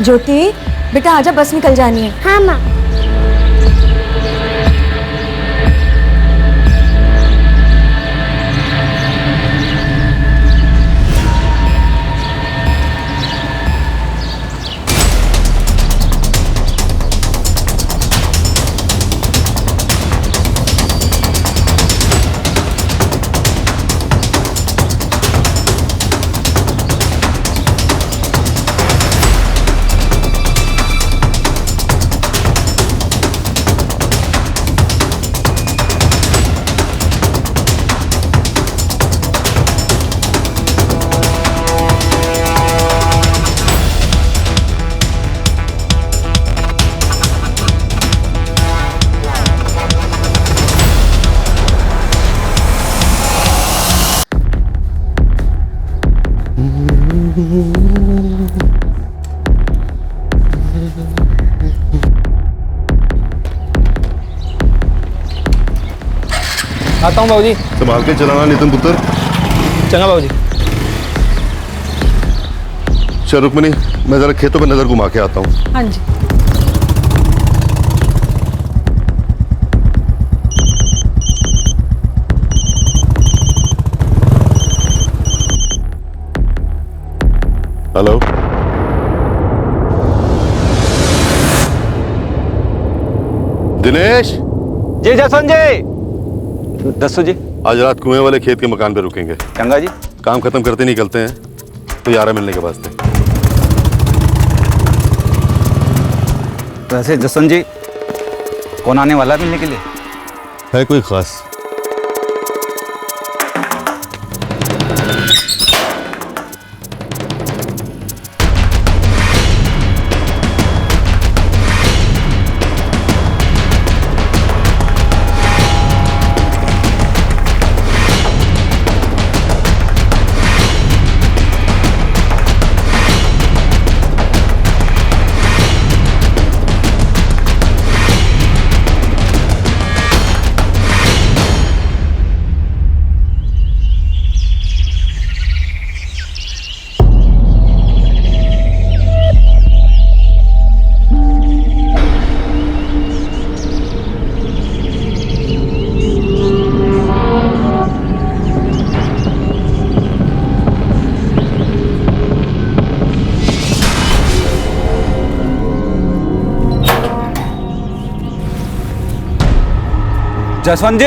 ज्योति बेटा आजा, बस निकल जानी है। हाँ माँ। आता हूँ बाबूजी। संभाल के चलाना नितिन पुत्र। चंगा बाबूजी। चल रुक्मिनी, मैं जरा खेतों पे नजर घुमा के आता हूँ। हाँ जी। हेलो, दिनेश। जी जसवंत जी। दसो जी। आज रात कुएं वाले खेत के मकान पे रुकेंगे। चंगा जी। काम खत्म करते निकलते हैं तो यारा मिलने के वास्ते। वैसे जसवंत जी, कौन आने वाला है मिलने के लिए? है कोई खास? जसवंत जी।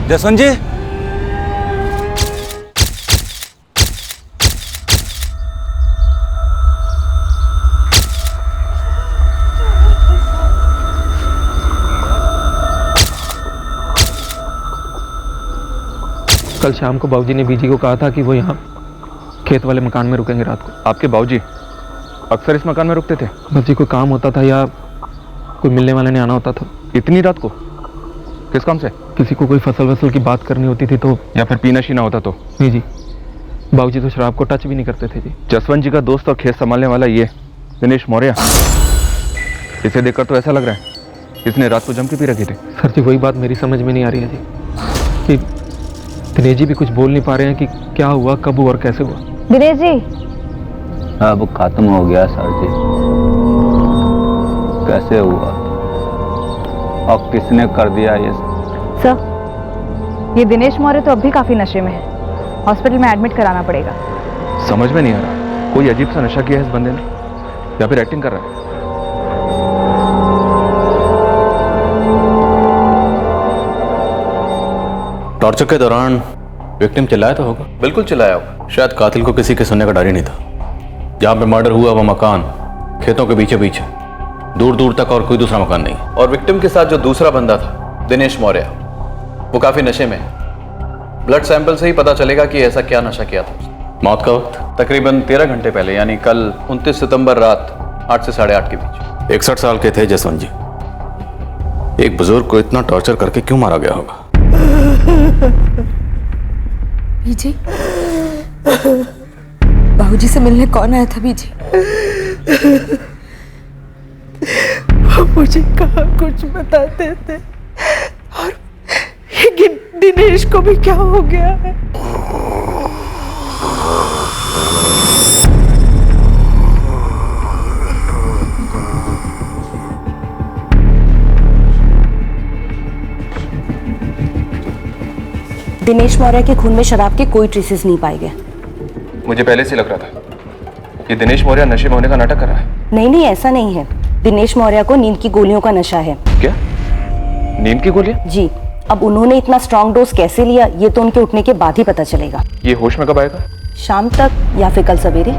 जसवंत जी। कल शाम को बाबूजी ने बीजी को कहा था कि वो यहाँ खेत वाले मकान में रुकेंगे रात को। आपके बाबूजी अक्सर इस मकान में रुकते थे? बाबूजी कोई काम होता था या कोई मिलने वाले ने आना होता था। इतनी रात को? किस काम से? किसी को कोई फसल वसल की बात करनी होती थी तो। या फिर पीना शीना होता तो? नहीं जी, बाबूजी तो शराब को टच भी नहीं करते थे जी। जसवंत जी का दोस्त और खेत संभालने वाला ये दिनेश मौर्य, इसे देखकर तो ऐसा लग रहा है इसने रात को जम के पी रखी थी। सर जी वही बात मेरी समझ में नहीं आ रही है जी कि दिनेश जी भी कुछ बोल नहीं पा रहे हैं कि क्या हुआ, कब हुआ और कैसे हुआ। दिनेश जी। अब खत्म हो गया सर जी। कैसे हुआ और किसने कर दिया ये? सर ये दिनेश मौर्य तो अब भी काफी नशे में है, हॉस्पिटल में एडमिट कराना पड़ेगा। समझ में नहीं आ रहा, कोई अजीब सा नशा किया है इस बंदे ने या फिर एक्टिंग कर रहा है। टॉर्चर के दौरान विक्टिम चिल्लाया तो होगा? बिल्कुल चिल्लाया होगा। शायद कातिल को किसी के सुनने का डर ही नहीं था। जहां पे मर्डर हुआ वो मकान खेतों के पीछे पीछे, दूर दूर तक और कोई दूसरा मकान नहीं। और विक्टिम के साथ जो दूसरा बंदा था दिनेश मौर्य, वो काफी नशे में है। ब्लड सैंपल से ही पता चलेगा कि ऐसा क्या नशा किया था। मौत का वक्त? तकरीबन 13 घंटे पहले, यानी कल 29 सितंबर रात 8 से 8:30 के बीच। 61 साल के थे जसवंत जी। एक बुजुर्ग को इतना टॉर्चर करके क्यों मारा गया होगा? बीजी, बाबूजी से मिलने कौन आया था बीजी? वो मुझे कहाँ कुछ बताते थे और ये दिनेश को भी क्या हो गया है? दिनेश मौर्य के खून में शराब के कोई ट्रेसेस नहीं पाए गए। मुझे पहले से लग रहा था कि दिनेश मौर्य नशे में होने का नाटक कर रहा है। नहीं नहीं, ऐसा नहीं है। दिनेश मौर्य को नींद की गोलियों का नशा है। क्या? नींद की गोलियां? जी। अब उन्होंने इतना स्ट्रॉन्ग डोज कैसे लिया ये तो उनके उठने के बाद ही पता चलेगा। ये होश में कब आएगा? शाम तक या फिर कल सवेरे।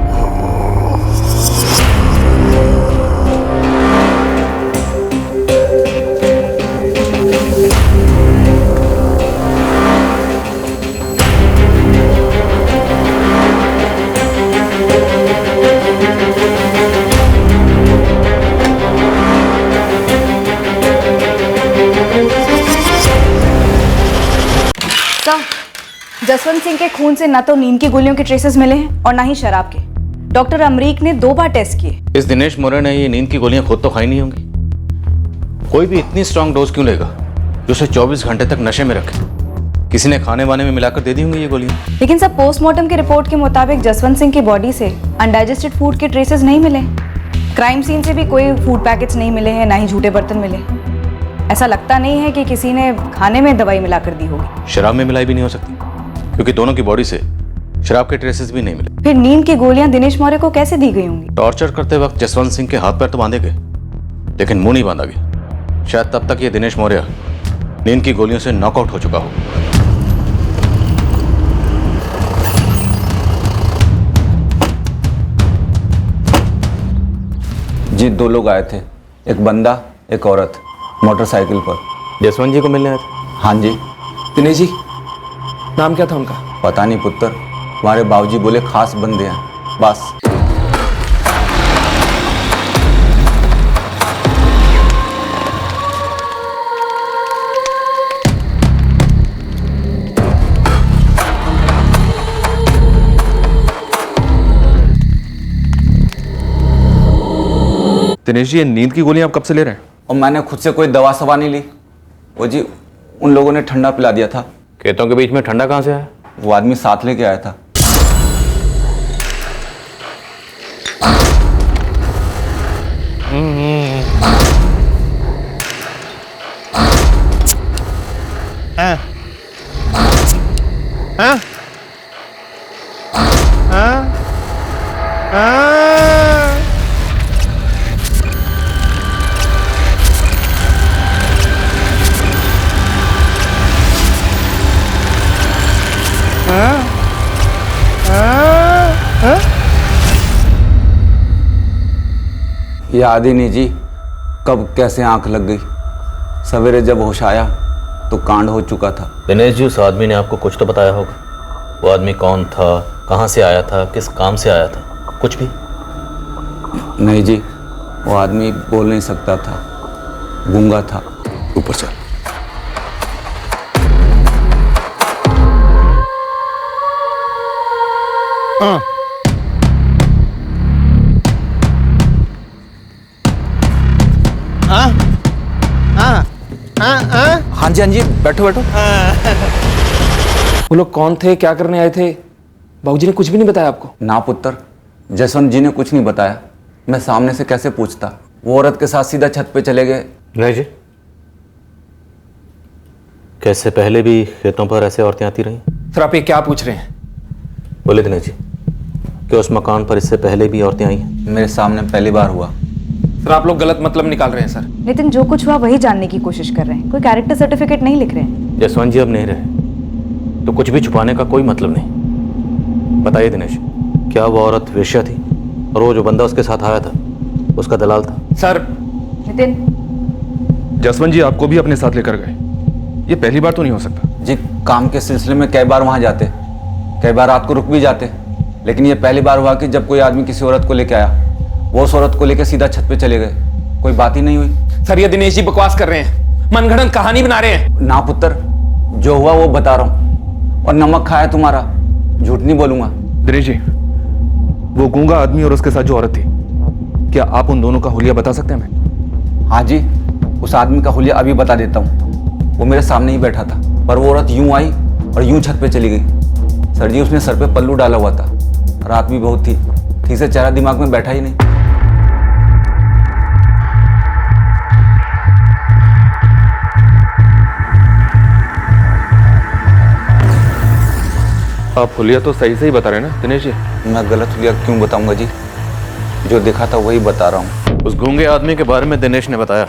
जसवंत सिंह के खून से न तो नींद की गोलियों के ट्रेसेस मिले हैं और ना ही शराब के। डॉक्टर अमरीक ने 2 बार टेस्ट किए। इस दिनेश मौर्य ने ये नींद की गोलियां खुद तो खाई नहीं होंगी। कोई भी इतनी स्ट्रांग डोज क्यों लेगा जो उसे 24 घंटे तक नशे में रखे? किसी ने खाने वाने में मिलाकर दे दी होंगी ये गोलियां। लेकिन सब पोस्टमार्टम की रिपोर्ट के मुताबिक जसवंत सिंह की बॉडी से अनडाइजेस्टेड फूड के ट्रेसेस नहीं मिले। क्राइम सीन से भी कोई फूड पैकेट्स नहीं मिले हैं, ना ही झूठे बर्तन मिले। ऐसा लगता नहीं है कि किसी ने खाने में दवाई मिलाकर दी होगी। शराब में मिलाई भी नहीं हो सकती क्योंकि दोनों की बॉडी से शराब के ट्रेसेस भी नहीं मिले। फिर नींद की गोलियां दिनेश मौर्य को कैसे दी गई होंगी? टॉर्चर करते वक्त जसवंत सिंह के हाथ पैर तो बांधे गए लेकिन मुंह नहीं बांधा गया। शायद तब तक ये दिनेश मौर्य नींद की गोलियों से नॉकआउट हो चुका हो। जी 2 लोग आए थे, एक बंदा एक औरत, मोटरसाइकिल पर। जसवंत जी को मिलने आए थे? हाँ जी। दिनेश जी, नाम क्या था उनका? पता नहीं पुत्र, हमारे बाबूजी बोले खास बंदे हैं बस। दिनेश जी, ये नींद की गोलियां आप कब से ले रहे हैं? और मैंने खुद से कोई दवा सवा नहीं ली। वो जी उन लोगों ने ठंडा पिला दिया था। खेतों के बीच में ठंडा कहाँ से आया? वो आदमी साथ लेके आया था। याद ही नहीं जी कब कैसे आंख लग गई। सवेरे जब होश आया तो कांड हो चुका था। दिनेश जी, उस आदमी ने आपको कुछ तो बताया होगा। वो आदमी कौन था, कहाँ से आया था, किस काम से आया था? कुछ भी? नहीं जी, वो आदमी बोल नहीं सकता था, गूंगा था। ऊपर चल। हाँ जी हाँ जी, बैठो बैठो। वो लोग कौन थे, क्या करने आए थे? बाबूजी ने कुछ भी नहीं बताया आपको? ना पुत्र, जसवंत जी ने कुछ नहीं बताया। मैं सामने से कैसे पूछता। वो औरत के साथ सीधा छत पे चले गए। नहीं जी, कैसे पहले भी खेतों पर ऐसे औरतें आती रहीं? सर, आप ये क्या पूछ रहे हैं? बोले दिनेश जी कि उस मकान पर इससे पहले भी औरतें आई हैं? मेरे सामने पहली बार हुआ। सर, आप लोग गलत मतलब निकाल रहे हैं सर। नितिन, जो कुछ हुआ वही जानने की कोशिश कर रहे हैं, कोई कैरेक्टर सर्टिफिकेट नहीं लिख रहे हैं। जसवंत जी अब नहीं रहे तो कुछ भी छुपाने का कोई मतलब नहीं। बताइए दिनेश, क्या वो औरत वेश्या थी और वो जो बंदा उसके साथ आया था उसका दलाल था? सर, नितिन, जसवंत जी आपको भी अपने साथ लेकर गए, ये पहली बार तो नहीं हो सकता। जी काम के सिलसिले में कई बार वहाँ जाते, कई बार रात को रुक भी जाते, लेकिन ये पहली बार हुआ कि जब कोई आदमी किसी औरत को लेके आया, वो उस औरत को लेकर सीधा छत पे चले गए। कोई बात ही नहीं हुई। सर, ये दिनेश जी बकवास कर रहे हैं, मनगढ़ंत कहानी बना रहे हैं। ना पुत्र, जो हुआ वो बता रहा हूँ, और नमक खाया तुम्हारा, झूठ नहीं बोलूंगा। दिनेश जी, वो गूंगा आदमी और उसके साथ जो औरत थी, क्या आप उन दोनों का हुलिया बता सकते हैं हमें? हाँ जी, उस आदमी का हुलिया अभी बता देता हूँ। वो मेरे सामने ही बैठा था, पर वो औरत यूं आई और यूं छत पे चली गई। सर जी उसने सर पे पल्लू डाला हुआ था, रात भी बहुत थी, ठीक से चेहरा दिमाग में बैठा ही नहीं। आप हुलिया तो सही से ही बता रहे हैं ना दिनेश जी? मैं गलत हुलिया क्यों बताऊंगा जी, जो देखा था वही बता रहा हूँ। उस गूंगे आदमी के बारे में दिनेश ने बताया,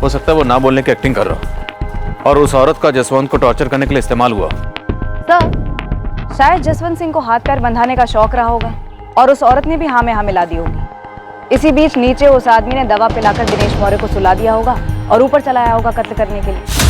हो सकता है वो ना बोलने की एक्टिंग कर रहा और उस औरत का जसवंत को टॉर्चर करने के लिए इस्तेमाल हुआ। सर शायद जसवंत सिंह को हाथ पैर बंधाने का शौक रहा होगा और उस औरत ने भी हाँ में हाँ मिला दी होगी। इसी बीच नीचे उस आदमी ने दवा पिलाकर दिनेश मौर्य को सुला दिया होगा और ऊपर चलाया होगा कत्ल करने के लिए।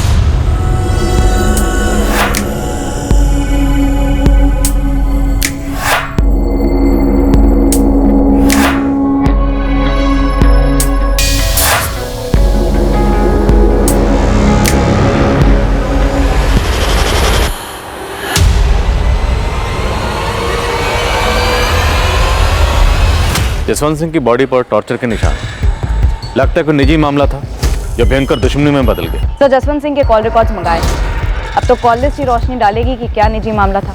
जसवंत सिंह की बॉडी पर टॉर्चर के निशान, लगता है कोई निजी मामला था जो भयंकर दुश्मनी में बदल गया। तो जसवंत सिंह के कॉल रिकॉर्ड्स मंगाए, अब तो कॉल लिस्ट ही रोशनी डालेगी कि क्या निजी मामला था।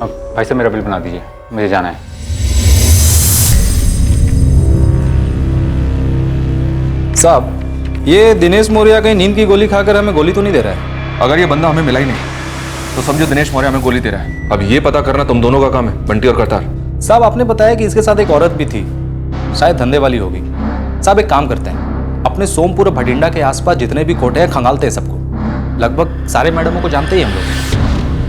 अब भाई साहब मेरा बिल बना दीजिए, मुझे जाना है। साहब ये दिनेश मौर्य कहीं नींद की गोली खाकर हमें गोली तो नहीं दे रहा है? अगर ये बंदा हमें मिला ही नहीं तो समझो दिनेश मौर्य हमें गोली दे रहा है। अब ये पता करना तुम दोनों का काम है, बंटी और करतार। साहब आपने बताया कि इसके साथ एक औरत भी थी, शायद धंधे वाली होगी। साहब एक काम करते हैं, अपने सोमपुर भटिंडा के आसपास जितने भी कोटे हैं खंगालते हैं सबको, लगभग सारे मैडमों को जानते ही हम लोग।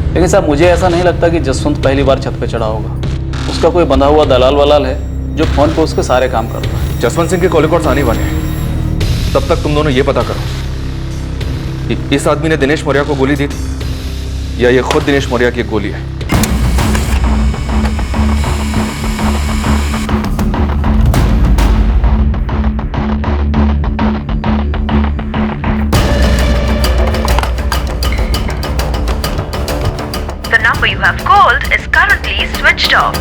लेकिन साहब मुझे ऐसा नहीं लगता कि जसवंत पहली बार छत पे चढ़ा होगा। उसका कोई बंधा हुआ दलाल वलाल है जो फोन पे उसके सारे काम करता है। जसवंत सिंह के कॉल रिकॉर्ड्स आने वाले हैं, तब तक तुम दोनों ये पता करो कि इस आदमी ने दिनेश मौर्य को गोली दी थी या ये खुद दिनेश मौर्य की गोली है। The number you have called is currently switched off.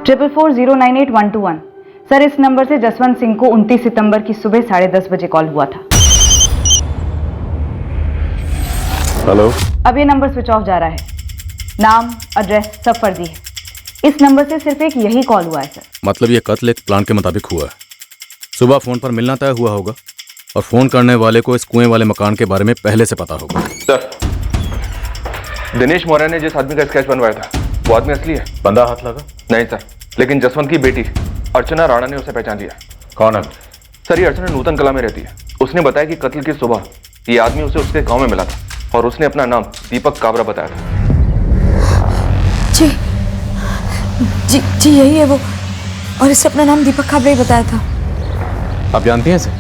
Triple 4098-121। Sir इस नंबर से जसवंत सिंह को 29 सितंबर की सुबह 10:30 बजे कॉल हुआ था। हेलो। अब ये नंबर स्विच ऑफ जा रहा है, नाम एड्रेस सब फर्जी है। इस नंबर से सिर्फ एक यही कॉल हुआ है सर। मतलब ये कत्ल एक प्लान के मुताबिक हुआ है। सुबह फोन पर मिलना तय हुआ होगा और फोन करने वाले को इस कुएं वाले मकान के बारे में पहले से पता होगा। सर दिनेश मौर्य ने जिस आदमी का स्केच बनवाया था वो आदमी असली है? बंदा हाथ लगा? नहीं सर, लेकिन जसवंत की बेटी अर्चना राणा ने उसे पहचान लिया। कौन है? सर ये अर्चना नूतन कला में रहती है। उसने बताया कि कत्ल की सुबह ये आदमी उसे उसके गांव में मिला था और उसने अपना नाम दीपक काबरा बताया था। जी जी जी यही है वो, और इससे अपना नाम दीपक काबरा ही बताया था। आप जानती हैं इसे?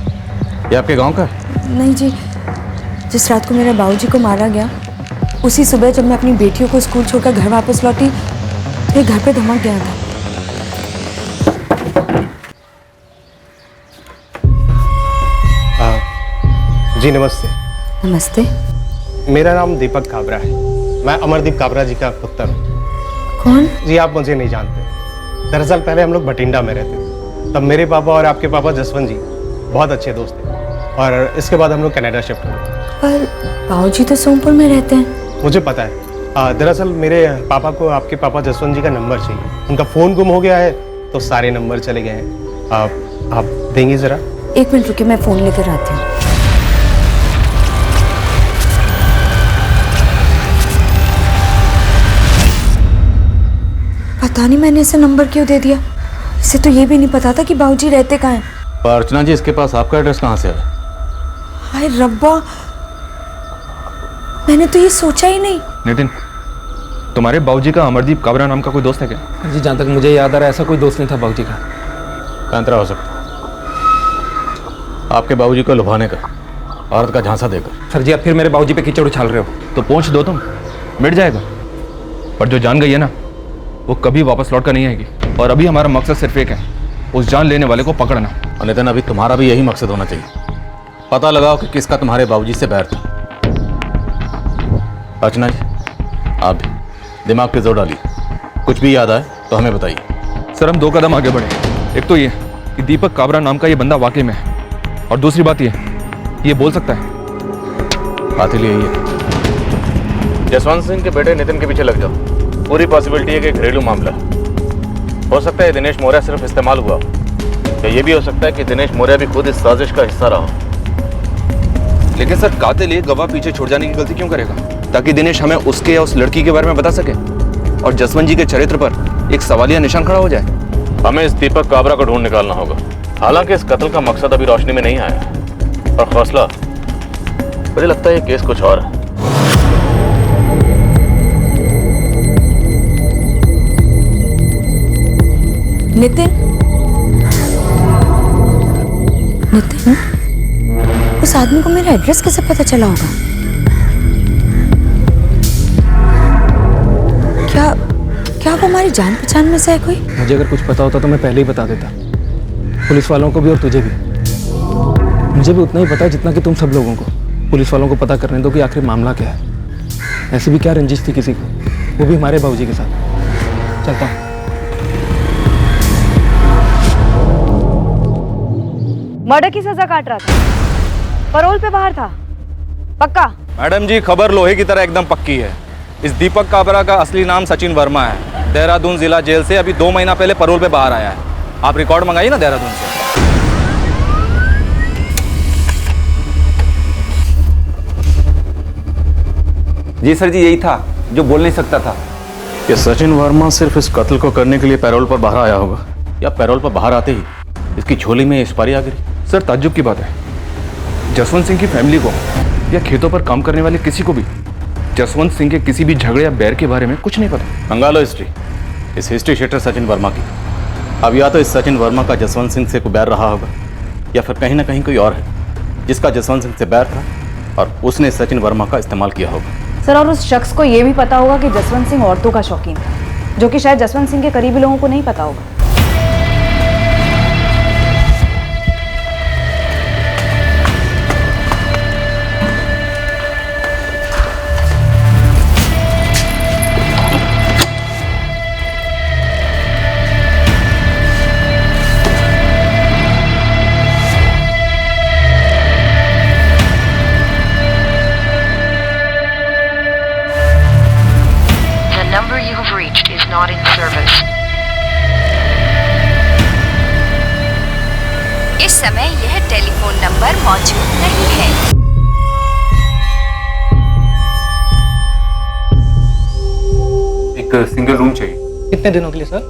ये आपके गांव का है? नहीं जी, जिस रात को मेरे बाबूजी को मारा गया उसी सुबह जब मैं अपनी बेटियों को स्कूल छोड़कर घर वापस लौटी, मेरे घर पे धमक गया था। जी नमस्ते। नमस्ते। मेरा नाम दीपक काबरा है, मैं अमरदीप काबरा जी का पुत्र हूँ। कौन? जी आप मुझे नहीं जानते। दरअसल पहले हम लोग भटिंडा में रहते थे, तब मेरे पापा और आपके पापा जसवंत जी बहुत अच्छे दोस्त थे और इसके बाद हम लोग कनाडा शिफ्ट हो गए। पर बाबूजी तो सोमपुर में रहते हैं। मुझे पता है, दरअसल मेरे पापा को आपके पापा जसवंत जी का नंबर चाहिए। उनका फ़ोन गुम हो गया है तो सारे नंबर चले गए हैं। आप देंगे ज़रा? एक मिनट रुकिए, मैं फ़ोन लेकर आती हूँ। पता नहीं मैंने इसे नंबर क्यों दे दिया। इसे तो ये भी नहीं पता था कि बाबूजी रहते कहाँ हैं। पर अर्चना जी इसके पास आपका एड्रेस कहाँ से आया? हाय रब्बा, मैंने तो ये सोचा ही नहीं। नितिन, तुम्हारे बाबूजी का अमरदीप काबरा नाम का कोई दोस्त है क्या? जी जहाँ तक मुझे याद आ रहा है ऐसा कोई दोस्त नहीं था बाबूजी का। पैंतरा हो सकता आपके बाबूजी को लुभाने का, औरत का झांसा देकर। सर जी आप फिर मेरे बाबूजी पे कीचड़ उछाल रहे हो। तो पहुंच दो तुम, मिट जाएगा। पर जो जान गई है ना वो कभी वापस लौट कर नहीं आएगी। और अभी हमारा मकसद सिर्फ एक है उस जान लेने वाले को पकड़ना। और नितिन, अभी तुम्हारा भी यही मकसद होना चाहिए, पता लगाओ कि किसका तुम्हारे बाबूजी से बैर था। अर्चना जी, आप भी दिमाग पे जोर डालिए, कुछ भी याद आए तो हमें बताइए। सर, हम 2 कदम आगे बढ़े। एक तो ये कि दीपक काबरा नाम का ये बंदा वाकई में है, और दूसरी बात ये बोल सकता है। बात ही यही है, जसवंत सिंह के बेटे नितिन के पीछे लग जाओ। पूरी पॉसिबिलिटी है कि घरेलू मामला हो सकता है। दिनेश मौर्य सिर्फ इस्तेमाल हुआ, या ये भी हो सकता है कि दिनेश मौर्य भी खुद इस साजिश का हिस्सा रहा। लेकिन सर, कातिल एक गवाह पीछे छोड़ जाने की गलती क्यों करेगा, ताकि दिनेश हमें उसके या उस लड़की के बारे में बता सके और जसवंत जी के चरित्र पर एक सवालिया निशान खड़ा हो जाए। हमें इस दीपक काबरा को ढूंढ निकालना होगा। हालांकि इस कत्ल का मकसद अभी रोशनी में नहीं आया, और हौसला मुझे लगता है ये केस कुछ और है। नितिन, नितिन, उस आदमी को मेरा एड्रेस कैसे पता चला होगा? क्या वो हमारी जान पहचान में से है कोई? मुझे अगर कुछ पता होता तो मैं पहले ही बता देता, पुलिस वालों को भी और तुझे भी। मुझे भी उतना ही पता है जितना कि तुम सब लोगों को। पुलिस वालों को पता करने दो कि आखिर मामला क्या है। ऐसी भी क्या रंजिश थी किसी को, वो भी हमारे बाबूजी के साथ। चलता हूँ। मर्डर की सजा काट रहा था, पैरोल पे बाहर था, पक्का? मैडम जी, खबर लोहे की तरह एकदम पक्की है। इस दीपक काबरा का असली नाम सचिन वर्मा है। देहरादून जिला जेल से अभी 2 महीना पहले पैरोल पे बाहर आया है। आप रिकॉर्ड मंगाइए ना देहरादून से। जी सर जी, यही था जो बोल नहीं सकता था। कि सचिन वर्मा सिर्फ इस कत्ल को करने के लिए पैरोल पर बाहर आया होगा, या पैरोल पर बाहर आते ही इसकी झोली में एक्सपायरी आ गई। सर, ताज्जुब की बात है, जसवंत सिंह की फैमिली को या खेतों पर काम करने वाले किसी को भी जसवंत सिंह के किसी भी झगड़े या बैर के बारे में कुछ नहीं पता। मंगा लो हिस्ट्री, इस हिस्ट्री शीटर सचिन वर्मा की। अब या तो इस सचिन वर्मा का जसवंत सिंह से कोई बैर रहा होगा, या फिर कहीं ना कहीं कोई और है जिसका जसवंत सिंह से बैर था और उसने सचिन वर्मा का इस्तेमाल किया होगा। सर, और उस शख्स को ये भी पता होगा कि जसवंत सिंह औरतों का शौकीन था, जो कि शायद जसवंत सिंह के करीबी लोगों को नहीं पता होगा। not in service. इस समय यह टेलीफोन नंबर मौजूद नहीं है। एक सिंगल रूम चाहिए। कितने दिनों के लिए सर?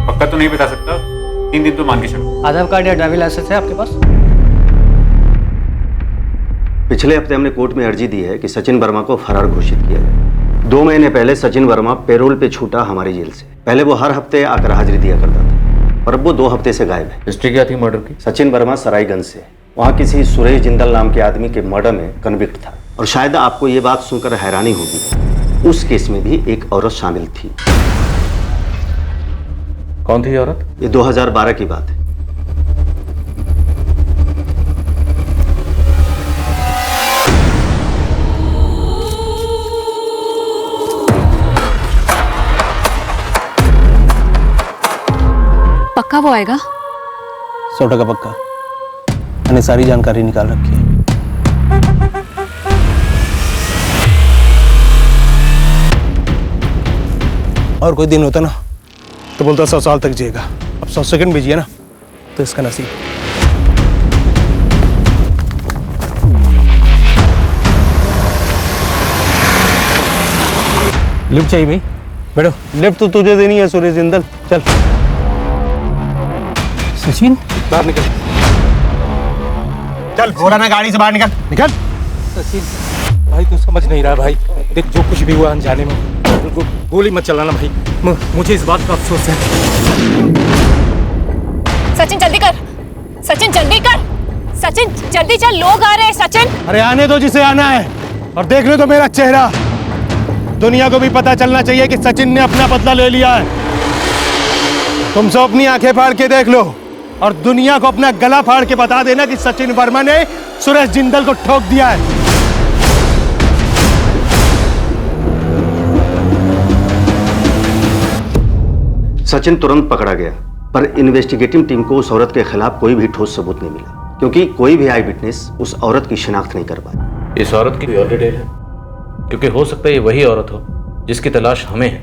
पक्का तो नहीं बता सकता, 3 दिन तो मान के चलो। आधार कार्ड या ड्राइविंग लाइसेंस है आपके पास? पिछले हफ्ते हमने कोर्ट में अर्जी दी है कि सचिन वर्मा को फरार घोषित किया जाए। 2 महीने पहले सचिन वर्मा पेरोल पे छूटा हमारी जेल से। पहले वो हर हफ्ते आकर हाजिरी दिया करता था, पर अब वो 2 हफ्ते से गायब है। हिस्ट्री क्या थी मर्डर की? सचिन वर्मा सरायगंज से, वहाँ किसी सुरेश जिंदल नाम के आदमी के मर्डर में कन्विक्ट था। और शायद आपको ये बात सुनकर हैरानी होगी, उस केस में भी एक औरत शामिल थी। कौन थी औरत? ये 2012 की बात है। पक्का वो आएगा? 100% पक्का। मैंने सारी जानकारी निकाल रखी है। और कोई दिन होता ना तो बोलता 100 साल तक जिएगा। अब 100 सेकंड भी जिए ना तो इसका नसीब। लिफ्ट चाहिए भाई? बैठो। लिफ्ट तो तुझे देनी है सुरेश जिंदल। चल सचिन बाहर निकल। चल घोड़ा ना गाड़ी से बाहर निकल। निकल। सचिन भाई, तू समझ नहीं रहा भाई। देख, जो कुछ भी हुआ अनजाने में, गोली मत चलाना भाई। मुझे इस बात का अफसोस है। सचिन जल्दी कर, सचिन जल्दी कर, सचिन जल्दी चल, लोग आ रहे हैं। सचिन अरे आने दो जिसे आना है, और देख लो तो मेरा चेहरा। दुनिया को भी पता चलना चाहिए कि सचिन ने अपना बदला ले लिया है। तुम सब अपनी आंखें फाड़ के देख लो और दुनिया को अपना गला फाड़ के बता देना कि सचिन वर्मा ने सुरेश जिंदल को ठोक दिया है। सचिन तुरंत पकड़ा गया, पर इन्वेस्टिगेटिव टीम को उस औरत के खिलाफ कोई भी ठोस सबूत नहीं मिला, क्योंकि कोई भी आई विटनेस उस औरत की शिनाख्त नहीं कर पाया। इस औरत की और डिटेल है, क्योंकि हो सकता है ये वही औरत हो जिसकी तलाश हमें है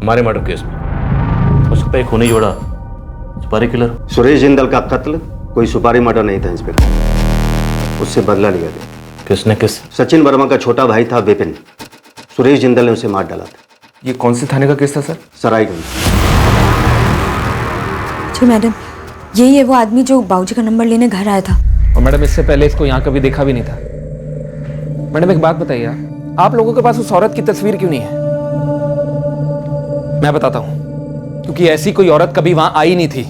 हमारे मर्डर केस में। हो सकता है खूनी जोड़ा सुपारी किलर। सुरेश जिंदल का कत्ल कोई सुपारी मर्डर नहीं था इंस्पेक्टर, उससे बदला लिया गया। किसने किस? सचिन वर्मा का छोटा भाई था विपिन, सुरेश जिंदल ने उसे मार डाला था। ये कौन से थाने का केस था सर? सरायगंज। जी मैडम, यही है वो आदमी जो बाबूजी का नंबर लेने घर आया था। और मैडम इससे पहले इसको यहाँ कभी देखा भी नहीं था। मैडम एक बात बताइए, आप लोगों के पास उस औरत की तस्वीर क्यों नहीं है? मैं बताता हूँ, क्योंकि ऐसी कोई औरत कभी वहां आई नहीं थी।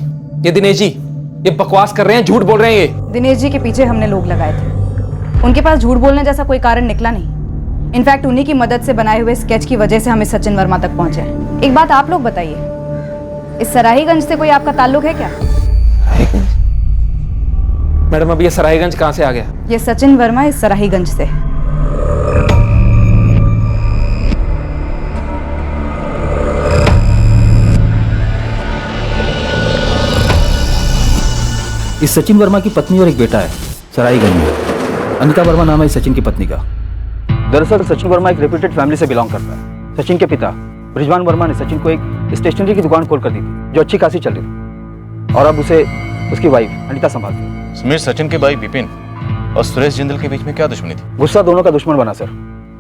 ये दिनेश जी ये बकवास कर रहे हैं, झूठ बोल रहे हैं। ये दिनेश जी के पीछे हमने लोग लगाए थे, उनके पास झूठ बोलने जैसा कोई कारण निकला नहीं। इनफैक्ट उन्हीं की मदद से बनाए हुए स्केच की वजह से हम इस सचिन वर्मा तक पहुंचे हैं। एक बात आप लोग बताइए, इस सराहीगंज से कोई आपका ताल्लुक है क्या? मैडम अब ये सराहीगंज कहाँ से आ गया? ये सचिन वर्मा इस सराहीगंज से। इस सचिन वर्मा की पत्नी और एक बेटा है सराईगंज में। अनिता वर्मा नाम है इस सचिन की पत्नी का। दरअसल सचिन वर्मा एक रेप्यूटेड फैमिली से बिलोंग करता है। सचिन के पिता ब्रिजवान वर्मा ने सचिन को एक स्टेशनरी की दुकान खोल कर दी थी, जो अच्छी खासी चल रही थी, और अब उसे उसकी वाइफ अनिता संभालती है। समीर, सचिन के भाई विपिन और सुरेश जिंदल के बीच में क्या दुश्मनी थी? गुस्सा दोनों का दुश्मन बना सर।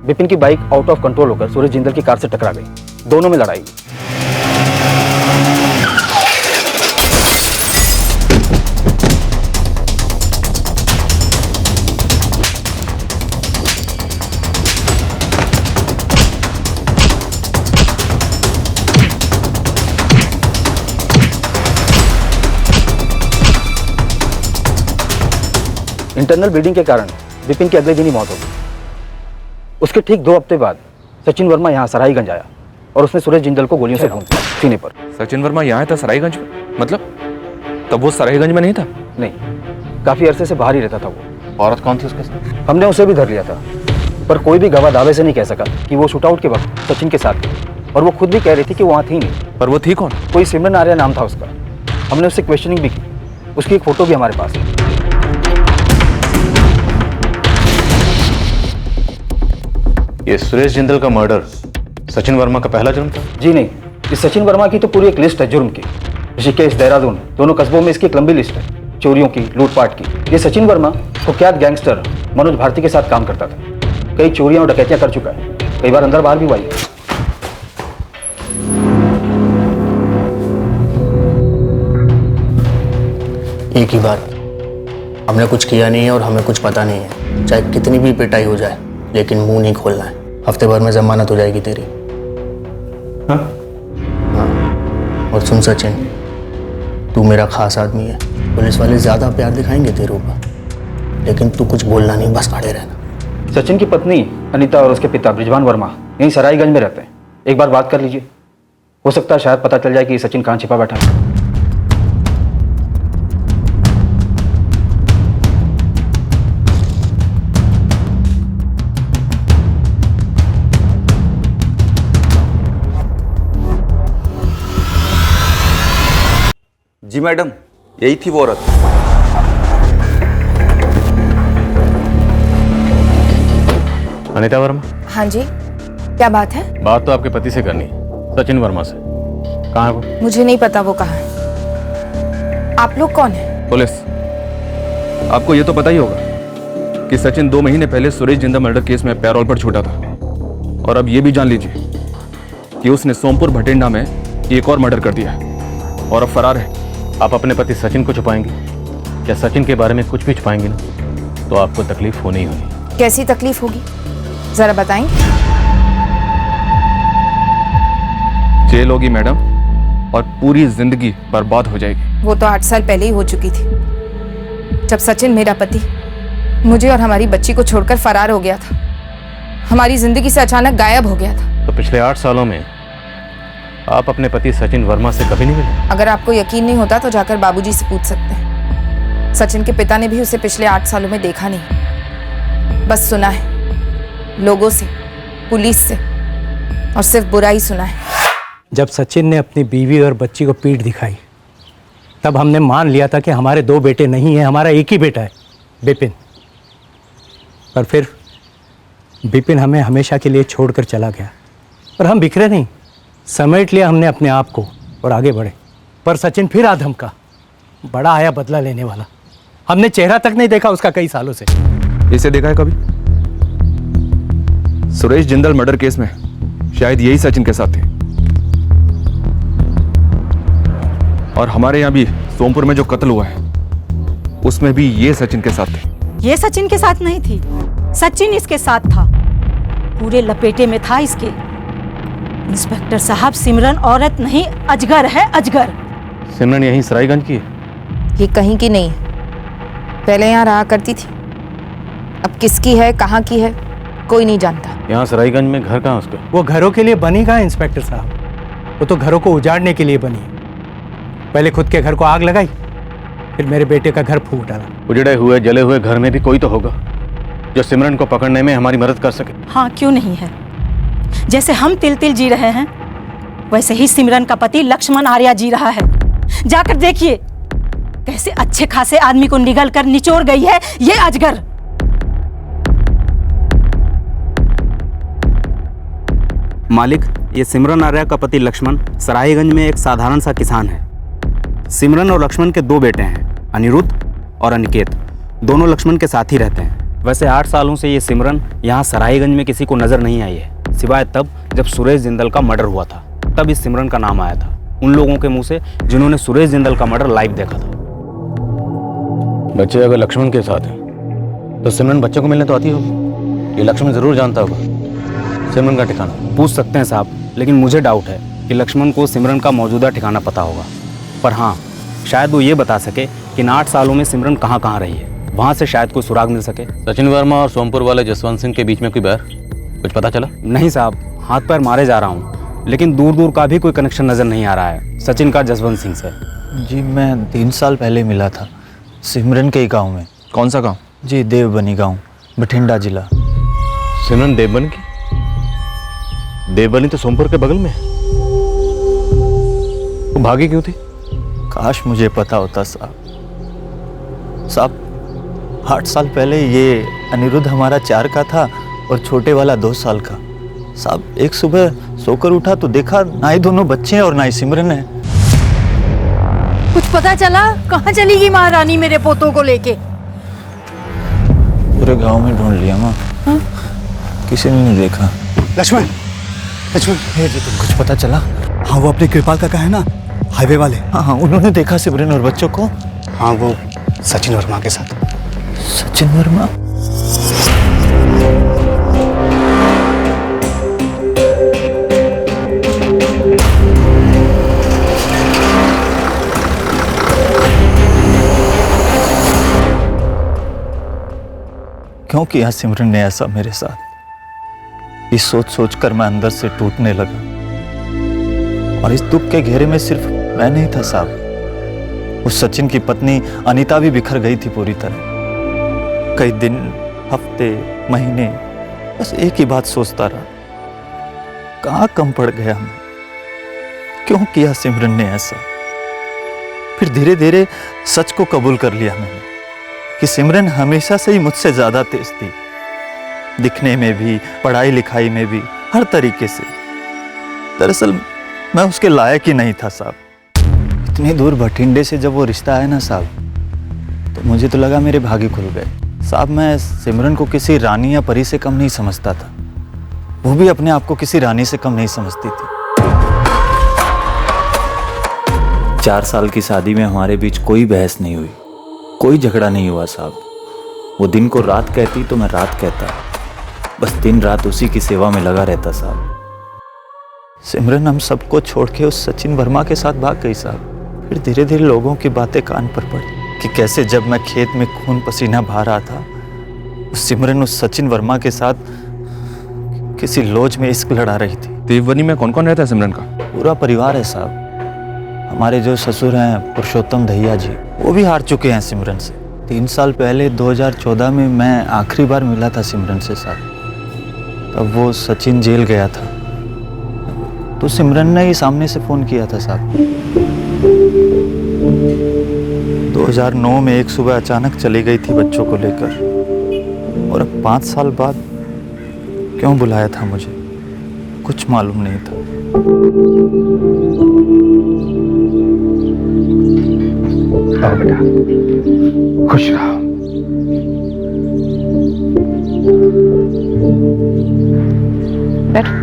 विपिन की बाइक आउट ऑफ कंट्रोल होकर सुरेश जिंदल की कार से टकरा गई, दोनों में लड़ाई। इंटरनल ब्लीडिंग के कारण विपिन की अगले दिन ही मौत हो गई। उसके ठीक 2 हफ्ते बाद सचिन वर्मा यहाँ सराहीगंज आया और उसने सुरेश जिंदल को गोलियों से भून दिया सीने पर। सचिन वर्मा यहाँ था सरायगंज में? मतलब तब वो सरायगंज में नहीं था? नहीं, काफी अरसे से बाहर ही रहता था वो। औरत कौन थी उसके साथ? हमने उसे भी धर लिया था, पर कोई भी गवाह दावे से नहीं कह सका कि वो शूटआउट के वक्त सचिन के साथ थी, और वो खुद भी कह रही थी कि वो वहाँ थी नहीं। पर वो थी कौन? कोई सिमरन आर्या नाम था उसका। हमने उससे क्वेश्चनिंग भी की, उसकी एक फोटो भी हमारे पास है। ये सुरेश जिंदल का मर्डर सचिन वर्मा का पहला जुर्म था? जी नहीं, इस सचिन वर्मा की तो पूरी एक लिस्ट है जुर्म की। ऋषिकेश, देहरादून दोनों कस्बों में इसकी एक लंबी लिस्ट है, चोरियों की, लूटपाट की। ये सचिन वर्मा कुख्यात गैंगस्टर मनोज भारती के साथ काम करता था। कई चोरियां और डकैतियां कर चुका है, कई बार अंदर बाहर भी हुआ है। एक ही बात, हमने कुछ किया नहीं है और हमें कुछ पता नहीं है। चाहे कितनी भी पिटाई हो जाए, लेकिन मुंह नहीं खोलना है। हफ्ते भर में जमानत हो जाएगी तेरी। हाँ? और सुन सचिन, तू मेरा खास आदमी है। पुलिस वाले ज्यादा प्यार दिखाएंगे तेरे ऊपर, लेकिन तू कुछ बोलना नहीं, बस खड़े रहना। सचिन की पत्नी अनीता और उसके पिता ब्रिजवान वर्मा यहीं सराईगंज में रहते हैं। एक बार बात कर लीजिए, हो सकता है शायद पता चल जाए कि सचिन कहाँ छिपा बैठा है। जी मैडम, यही थी वो औरत। अनिता वर्मा? हाँ जी, क्या बात है? बात तो आपके पति से करनी है, सचिन वर्मा से। कहाँ है वो? मुझे नहीं पता वो कहाँ है। आप लोग कौन हैं? पुलिस। आपको ये तो पता ही होगा कि सचिन 2 महीने पहले सुरेश जिंदल मर्डर केस में पैरोल पर छूटा था, और अब ये भी जान लीजिए कि उसने सोमपुर भटिंडा में एक और मर्डर कर दिया है और अब फरार है। आप अपने पति सचिन को छुपाएंगे या सचिन के बारे में कुछ भी छुपाएंगे ना, तो आपको तकलीफ होनी ही होनी। कैसी तकलीफ होगी, जरा बताएं। जेल होगी मैडम, और पूरी जिंदगी बर्बाद हो जाएगी। वो तो 8 साल पहले ही हो चुकी थी, जब सचिन मेरा पति मुझे और हमारी बच्ची को छोड़कर फरार हो गया था। हमारी जिंदगी से अचानक गायब हो गया था। तो पिछले 8 सालों में आप अपने पति सचिन वर्मा से कभी नहीं मिले? अगर आपको यकीन नहीं होता तो जाकर बाबूजी से पूछ सकते हैं। सचिन के पिता ने भी उसे पिछले 8 सालों में देखा नहीं, बस सुना है, लोगों से, पुलिस से, और सिर्फ बुराई सुना है। जब सचिन ने अपनी बीवी और बच्ची को पीठ दिखाई तब हमने मान लिया था कि हमारे 2 बेटे नहीं हैं, हमारा एक ही बेटा है, बिपिन। पर फिर बिपिन हमें हमेशा के लिए छोड़कर चला गया। पर हम बिखरे नहीं, समेट लिया हमने अपने आप को और आगे बढ़े। पर सचिन फिर आ धमका, बड़ा आया बदला लेने वाला। हमने चेहरा तक नहीं देखा उसका कई सालों से। इसे देखा है कभी? सुरेश जिंदल मर्डर केस में शायद यही सचिन के साथ थे। और हमारे यहाँ भी सोमपुर में जो कत्ल हुआ है उसमें भी ये सचिन के साथ थे। ये सचिन के साथ नहीं थी, सचिन इसके साथ था, पूरे लपेटे में था इसके। इंस्पेक्टर साहब, सिमरन औरत नहीं, अजगर है, अजगर। सिमरन यहीं सरायगंज की है? ये कहीं की नहीं, पहले यहाँ रहा करती थी, अब किसकी है, कहाँ की है, कोई नहीं जानता। यहाँ सरायगंज में घर कहाँ उसका? वो घरों के लिए बनी कहाँ इंस्पेक्टर साहब, वो तो घरों को उजाड़ने के लिए बनी। पहले खुद के घर को आग लगाई, फिर मेरे बेटे का घर फूंक डाला। उजड़े हुए जले हुए घर में भी कोई तो होगा जो सिमरन को पकड़ने में हमारी मदद कर सके। हाँ, क्यों नहीं है। जैसे हम तिल तिल जी रहे हैं वैसे ही सिमरन का पति लक्ष्मण आर्या जी रहा है। जाकर देखिए कैसे अच्छे खासे आदमी को निगल कर निचोड़ गई है ये अजगर। मालिक, ये सिमरन आर्या का पति लक्ष्मण सरायगंज में एक साधारण सा किसान है। सिमरन और लक्ष्मण के 2 बेटे हैं, अनिरुद्ध और अनिकेत। दोनों लक्ष्मण के साथ ही रहते हैं। वैसे 8 सालों से ये सिमरन यहाँ सरायगंज में किसी को नजर नहीं आई है, सिवाय तब जब सुरेश जिंदल का मर्डर हुआ था, तब इस सिमरन का नाम आया था उन लोगों के मुंह से जिन्होंने सुरेश जिंदल का मर्डर लाइव देखा था। बच्चे अगर लक्ष्मण के साथ हैं तो सिमरन बच्चे को मिलने तो आती होगी। ये लक्ष्मण जरूर जानता होगा सिमरन का ठिकाना। पूछ सकते हैं साहब, लेकिन मुझे डाउट है कि लक्ष्मण को सिमरन का मौजूदा ठिकाना पता होगा। पर हाँ, शायद वो ये बता सके कि इन 8 सालों में सिमरन कहाँ कहाँ रही है, वहाँ से शायद कोई सुराग मिल सके। सचिन वर्मा और सोमपुर वाले जसवंत सिंह के बीच में कोई बैर कुछ पता चला? नहीं साहब, हाथ पैर मारे जा रहा हूँ, लेकिन दूर दूर का भी कोई कनेक्शन नजर नहीं आ रहा है सचिन का जसवंत सिंह से। जी, मैं 3 साल पहले मिला था सिमरन के गांव में। कौन सा गांव? जी, देवबनी गांव, बठिंडा जिला। सिमरन देवबनी की? देवबनी तो सोमपुर के बगल में है। वो भागी क्यों थी? काश मुझे पता होता साहब। 8 साल पहले ये अनिरुद्ध हमारा 4 का था और छोटे वाला 2 साल का। साहब, एक सुबह सोकर उठा तो देखा ना ही दोनों बच्चे हैं और ना ही सिमरन है। कुछ पता चला? कहाँ चली गई महारानी मेरे पोतों को लेके? पूरे गांव में ढूंढ लिया माँ, किसी ने नहीं देखा। लक्ष्मण, लक्ष्मण, कुछ पता चला? हाँ, वो अपने कृपाल काका है ना, हाईवे वाले। हाँ, उन्होंने देखा सिमरन और बच्चों को। हाँ, वो सचिन वर्मा के साथ। सचिन वर्मा? क्यों किया सिमरन ने ऐसा मेरे साथ? ये सोच सोच कर मैं अंदर से टूटने लगा। और इस दुख के घेरे में सिर्फ मैं नहीं था साहब, उस सचिन की पत्नी अनीता भी बिखर गई थी पूरी तरह। कई दिन, हफ्ते, महीने बस एक ही बात सोचता रहा, कहाँ कम पड़ गया मैं? क्यों किया सिमरन ने ऐसा? फिर धीरे धीरे सच को कबूल कर लिया मैंने कि सिमरन हमेशा से ही मुझसे ज्यादा तेज थी, दिखने में भी, पढ़ाई लिखाई में भी, हर तरीके से। दरअसल मैं उसके लायक ही नहीं था साहब। इतनी दूर बठिंडे से जब वो रिश्ता आया ना साहब, तो मुझे तो लगा मेरे भागे खुल गए साहब। मैं सिमरन को किसी रानी या परी से कम नहीं समझता था, वो भी अपने आप को किसी रानी से कम नहीं समझती थी। 4 साल की शादी में हमारे बीच कोई बहस नहीं हुई, कोई झगड़ा नहीं हुआ साहब। वो दिन को रात कहती तो मैं रात कहता, बस दिन रात उसी की सेवा में लगा रहता साहब। सिमरन हम सबको छोड़ के उस सचिन वर्मा के साथ भाग गई साहब। फिर धीरे धीरे लोगों की बातें कान पर पड़ी कि कैसे जब मैं खेत में खून पसीना बहा रहा था, उस सिमरन उस सचिन वर्मा के साथ किसी लॉज में इश्क लड़ा रही थी। देवबनी में कौन कौन रहता है सिमरन का? पूरा परिवार है साहब। हमारे जो ससुर हैं पुरुषोत्तम दहिया जी, वो भी हार चुके हैं सिमरन से। 3 साल पहले 2014 में मैं आखिरी बार मिला था सिमरन से साहब। तब वो सचिन जेल गया था, तो सिमरन ने ही सामने से फ़ोन किया था साहब। 2009 में एक सुबह अचानक चली गई थी बच्चों को लेकर, और अब 5 साल बाद क्यों बुलाया था मुझे कुछ मालूम नहीं था। आओ बेटा, खुश रहो। बैठो।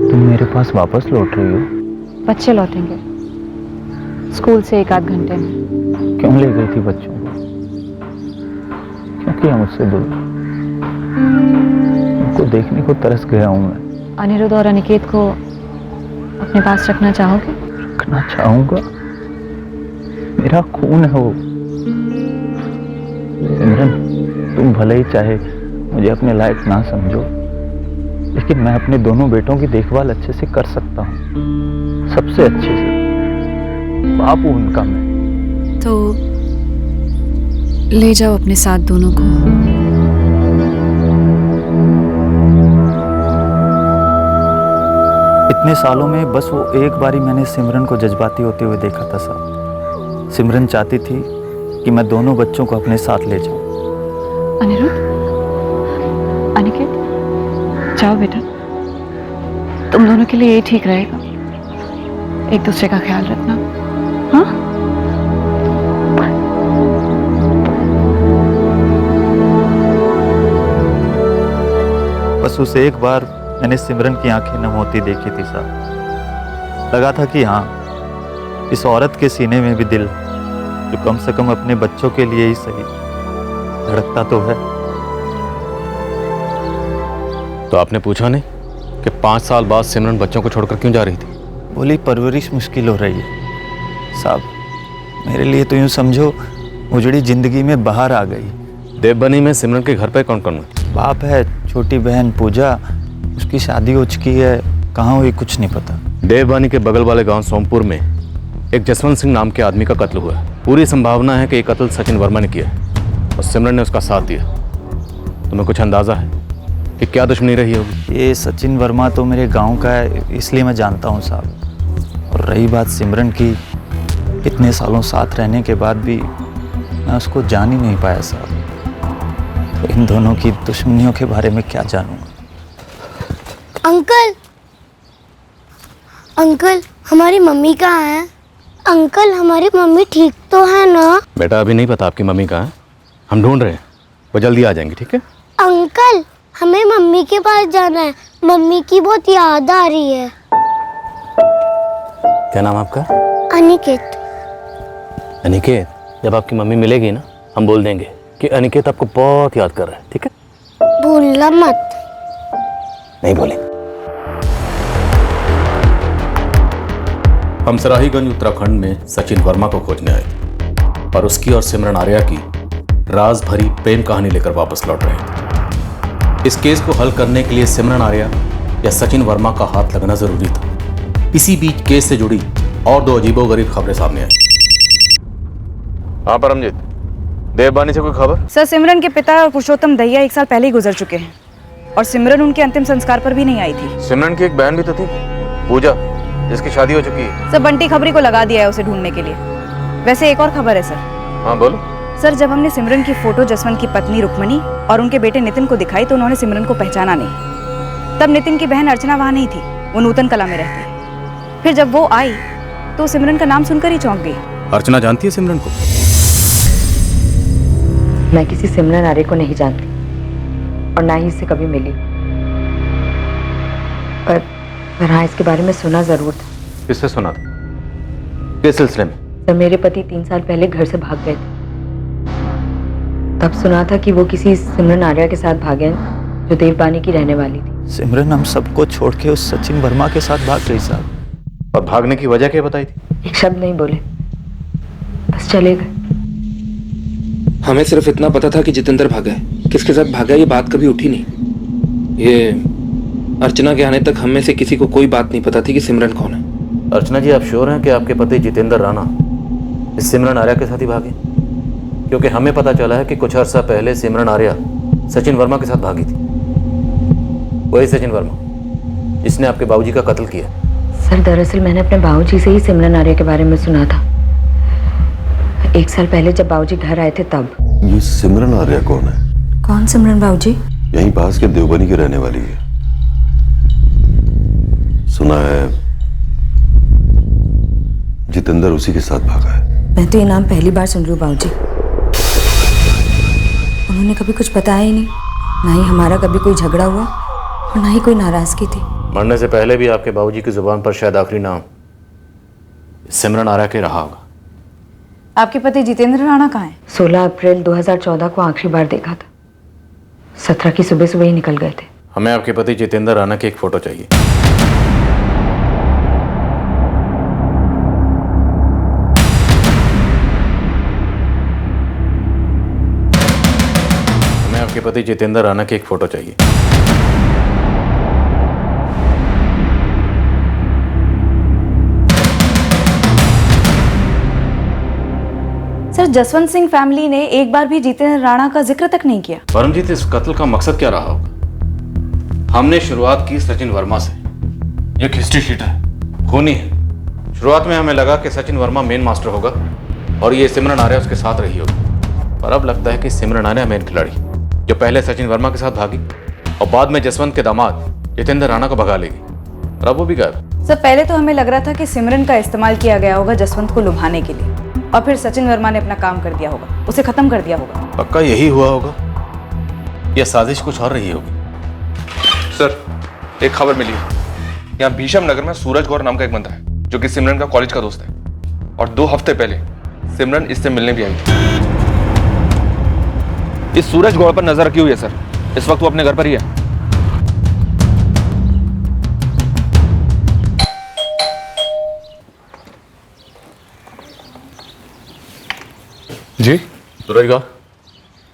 तुम मेरे पास वापस लौट रही हो? बच्चे लौटेंगे स्कूल से 1 आध घंटे में। क्यों ले गई थी बच्चों को? क्यों किया मुझसे दूर? उनको देखने को तरस गया हूं मैं। अनिरुद्ध और अनिकेत को अपने पास रखना चाहोगे? रखना चाहूंगा, मेरा खून है वो। सिमरन, तुम भले ही चाहे मुझे अपने लायक ना समझो, लेकिन मैं अपने दोनों बेटों की देखभाल अच्छे से कर सकता हूँ, सबसे अच्छे से। बाप हूं उनका मैं। तो ले जाओ अपने साथ दोनों को। इतने सालों में बस वो एक बारी मैंने सिमरन को जज्बाती होते हुए देखा था साहब। सिमरन चाहती थी कि मैं दोनों बच्चों को अपने साथ ले जाऊं। अनिरुद्ध, अनिकेत, जाओ बेटा, तुम दोनों के लिए ये ठीक रहेगा। एक दूसरे का ख्याल रखना, हाँ? बस उसे एक बार मैंने सिमरन की आंखें नम होती देखी थी साहब। लगा था कि हाँ, इस औरत के सीने में भी दिल, जो कम से कम अपने बच्चों के लिए ही सही, धड़कता तो है। तो आपने पूछा नहीं कि 5 साल बाद सिमरन बच्चों को छोड़कर क्यों जा रही थी? बोली परवरिश मुश्किल हो रही है साहब। मेरे लिए तो यूं समझो उजड़ी जिंदगी में बाहर आ गई। देवबनी में सिमरन के घर पे कौन कौन है? बाप है, छोटी बहन पूजा, उसकी शादी हो चुकी है, कहाँ हुई कुछ नहीं पता। देवबनी के बगल वाले गांव सोमपुर में एक जसवंत सिंह नाम के आदमी का कत्ल हुआ है। पूरी संभावना है कि ये कत्ल सचिन वर्मा ने किया है और सिमरन ने उसका साथ दिया। तुम्हें कुछ अंदाजा है कि क्या दुश्मनी रही होगी? ये सचिन वर्मा तो मेरे गांव का है, इसलिए मैं जानता हूँ साहब। और रही बात सिमरन की, इतने सालों साथ रहने के बाद भी मैं उसको जान ही नहीं पाया साहब। तो इन दोनों की दुश्मनियों के बारे में क्या जानूंगा? अंकल, अंकल, हमारी मम्मी कहाँ है? अंकल, हमारी मम्मी ठीक तो है ना? बेटा अभी नहीं पता आपकी मम्मी कहाँ है, हम ढूंढ रहे हैं, वो जल्दी आ जाएंगे, ठीक है? अंकल, हमें मम्मी के पास जाना है, मम्मी की बहुत याद आ रही है। क्या नाम आपका? अनिकेत। अनिकेत, जब आपकी मम्मी मिलेगी ना, हम बोल देंगे कि अनिकेत आपको बहुत याद कर रहा है, ठीक है? भूलना मत। नहीं बोलेंगे। हम सराहीगंज उत्तराखंड में सचिन वर्मा को खोजने आए और उसकी और सिमरन आर्या की राज भरी प्रेम कहानी लेकर वापस लौट रहे थे। इस केस को हल करने के लिए सिमरन आर्या या सचिन वर्मा का हाथ लगना जरूरी था। इसी बीच केस से जुड़ी और 2 अजीबोगरीब खबरें सामने आई। हाँ परमजीत, देवबानी से कोई खबर? सर, सिमरन के पिता पुरुषोत्तम दहिया 1 साल पहले ही गुजर चुके हैं और सिमरन उनके अंतिम संस्कार पर भी नहीं आई थी। सिमरन की एक बहन भी तो थी, पूजा, जिसकी शादी हो चुकी है। सर, बंटी खबरी को लगा दिया है उसे ढूंढने के लिए। वैसे एक और खबर है सर। हाँ बोलो। सर, जब हमने सिमरन की फोटो जसवंत की पत्नी रुक्मणी और उनके बेटे नितिन को दिखाई तो उन्होंने सिमरन को पहचाना नहीं। तब नितिन की बहन अर्चना वहां नहीं थी, वो नूतन कला में रहती। फिर जब वो आई तो सिमरन का नाम सुनकर ही चौंक गई। अर्चना जानती है सिमरन को? मैं किसी सिमरन आर्य को नहीं जानती और ना ही इससे कभी मिली, पर हाँ, इसके बारे में सुना जरूर था। किससे सुना था? किस सिलसिले में? सर, मेरे पति 3 साल पहले घर से भाग गए थे। तब सुना था कि वो किसी सिमरन आर्या के साथ भागे हैं जो देवबानी की रहने वाली थी। सिमरन हम सबको छोड़ के उस सचिन वर्मा के साथ भाग गई साहब। और भागने की वजह क्या बताई थी? एक शब्द नहीं बोले, बस चले गए। हमें सिर्फ इतना पता था कि जितेंद्र भागा है। किसके साथ भागा ये बात कभी उठी नहीं। ये अर्चना के आने तक हम में से किसी को कोई बात नहीं पता थी कि सिमरन कौन है। अर्चना जी, आप श्योर हैं कि आपके पति जितेंद्र राणा इस सिमरन आर्या के साथ ही भागे? क्योंकि हमें पता चला है कि कुछ अर्सा पहले सिमरन आर्या सचिन वर्मा के साथ भागी थी। वही सचिन वर्मा जिसने आपके बाबूजी का कत्ल किया। सर दरअसल मैंने अपने बाबूजी से ही सिमरन आर्या के बारे में सुना था। 1 साल पहले जब बाबूजी घर आए थे तब। ये सिमरन आर्या कौन है? कौन सिमरन बाबूजी? यहीं पास के देवबनी की रहने वाली है। सुना है जितेंद्र उसी के साथ भागा है। मैं तो ये नाम पहली बार सुन रही हूँ बाबूजी। उन्होंने कभी कुछ बताया ही नहीं, ना ही हमारा कभी कोई झगड़ा हुआ और ना ही कोई नाराजगी थी। मरने से पहले भी आपके बाबूजी की जुबान पर शायद आखिरी नाम सिमरन आर्या के रहा होगा। आपके पति जितेंद्र राणा कहाँ हैं? 16 अप्रैल 2014 को आखिरी बार देखा था। 17 की सुबह सुबह ही निकल गए थे। हमें आपके पति जितेंद्र राणा की एक फोटो चाहिए। हमें आपके पति जितेंद्र राणा की एक फोटो चाहिए। सर जसवंत सिंह फैमिली ने एक बार भी जितेंद्र राणा का जिक्र तक नहीं किया। परमजीत, इस कत्ल का मकसद क्या रहा होगा? हमने शुरुआत की सचिन वर्मा से। ये हिस्ट्री शीट है, खूनी है। शुरुआत में हमें लगा कि सचिन वर्मा मेन मास्टर होगा और ये सिमरन आर्या उसके साथ रही होगी। पर अब लगता है कि सिमरन आर्या मेन खिलाड़ी, जो पहले सचिन वर्मा के साथ भागी और बाद में जसवंत के दामाद जितेंद्र राणा को भगा लेगी। और अब वो भी गायब। सर पहले तो हमें लग रहा था कि सिमरन का इस्तेमाल किया गया होगा जसवंत को लुभाने के लिए, और फिर सचिन वर्मा ने अपना काम कर दिया होगा, उसे खत्म कर दिया होगा। पक्का यही हुआ होगा या साजिश कुछ और रही होगी? सर, एक खबर मिली है। यहाँ भीषम नगर में सूरज गौर नाम का एक बंदा है जो कि सिमरन का कॉलेज का दोस्त है, और 2 हफ्ते पहले सिमरन इससे मिलने भी आई थी। इस सूरज गौर पर नजर रखी हुई है सर। इस वक्त वो अपने घर पर ही है। जी सूरज गौर।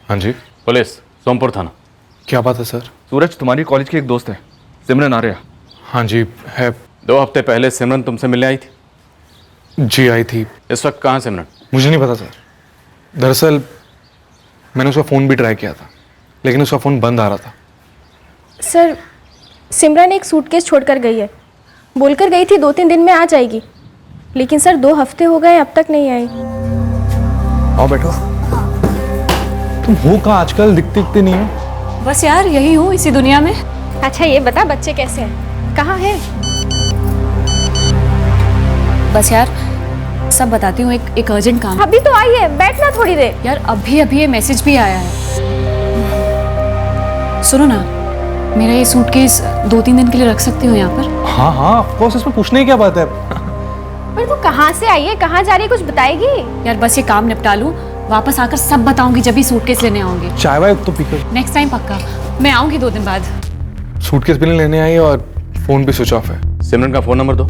हाँ जी। पुलिस, सोमपुर थाना। क्या बात है सर? सूरज तुम्हारी कॉलेज की एक दोस्त है, सिमरन आर्या। हाँ जी है। 2 हफ्ते पहले सिमरन तुमसे मिलने आई थी? जी आई थी। इस वक्त कहाँ सिमरन? मुझे नहीं पता सर। दरअसल मैंने उसका फ़ोन भी ट्राई किया था, लेकिन उसका फ़ोन बंद आ रहा था। सर सिमरन एक सूटकेस छोड़कर गई है। बोलकर गई थी 2-3 दिन में आ जाएगी, लेकिन सर 2 हफ्ते हो गए अब तक नहीं आई। आओ बैठो। तुम हो कहाँ आजकल? दिखते नहीं हो। बस यार यही हूँ इसी दुनिया में। अच्छा ये बता बच्चे कैसे हैं, कहाँ हैं? बस यार सब बताती हूँ, एक अर्जेंट काम। अभी तो आई है, बैठना थोड़ी देर। यार अभी ये मैसेज भी आया है। सुनो ना, मेरा ये सूटकेस 2-3 दिन के लिए रख सकती हो यहाँ पर? हाँ हाँ ऑफ कोर्स, इसमें पूछने की क्या बात है? पर तू कहाँ से आई है, कहाँ जा रही है, कुछ बताएगी? यार बस ये काम निपटा लूँ, वापस आकर सब बताऊंगी जब भी सूटकेस लेने आऊंगी। चाय वाय तो पीकर। नेक्स्ट टाइम पक्का, मैं आऊंगी 2 दिन बाद। सूटकेस भी नहीं लेने आई और फोन भी स्विच ऑफ है। सिमरन का फोन नंबर दो।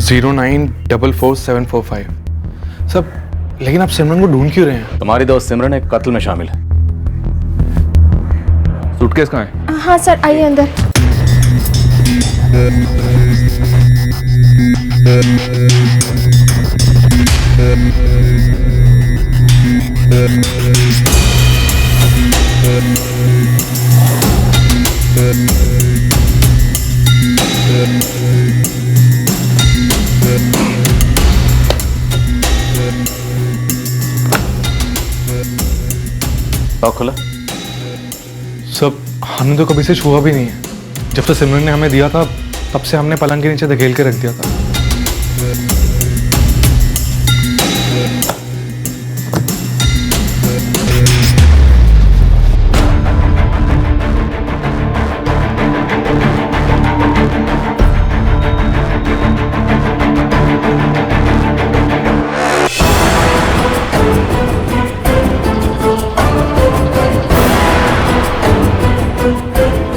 0944745। सब, लेकिन आप सिमरन को ढूंढ क्यों रहे हैं? तुम्हारी दोस्त सिमरन एक कत्ल में शामिल है। सूटकेस कहाँ है? हाँ सर आइए अंदर। लॉक खुला? सब, हमने तो कभी से छुआ भी नहीं है। जब से सिमरन ने हमें दिया था तब से हमने पलंग के नीचे धकेल के रख दिया था।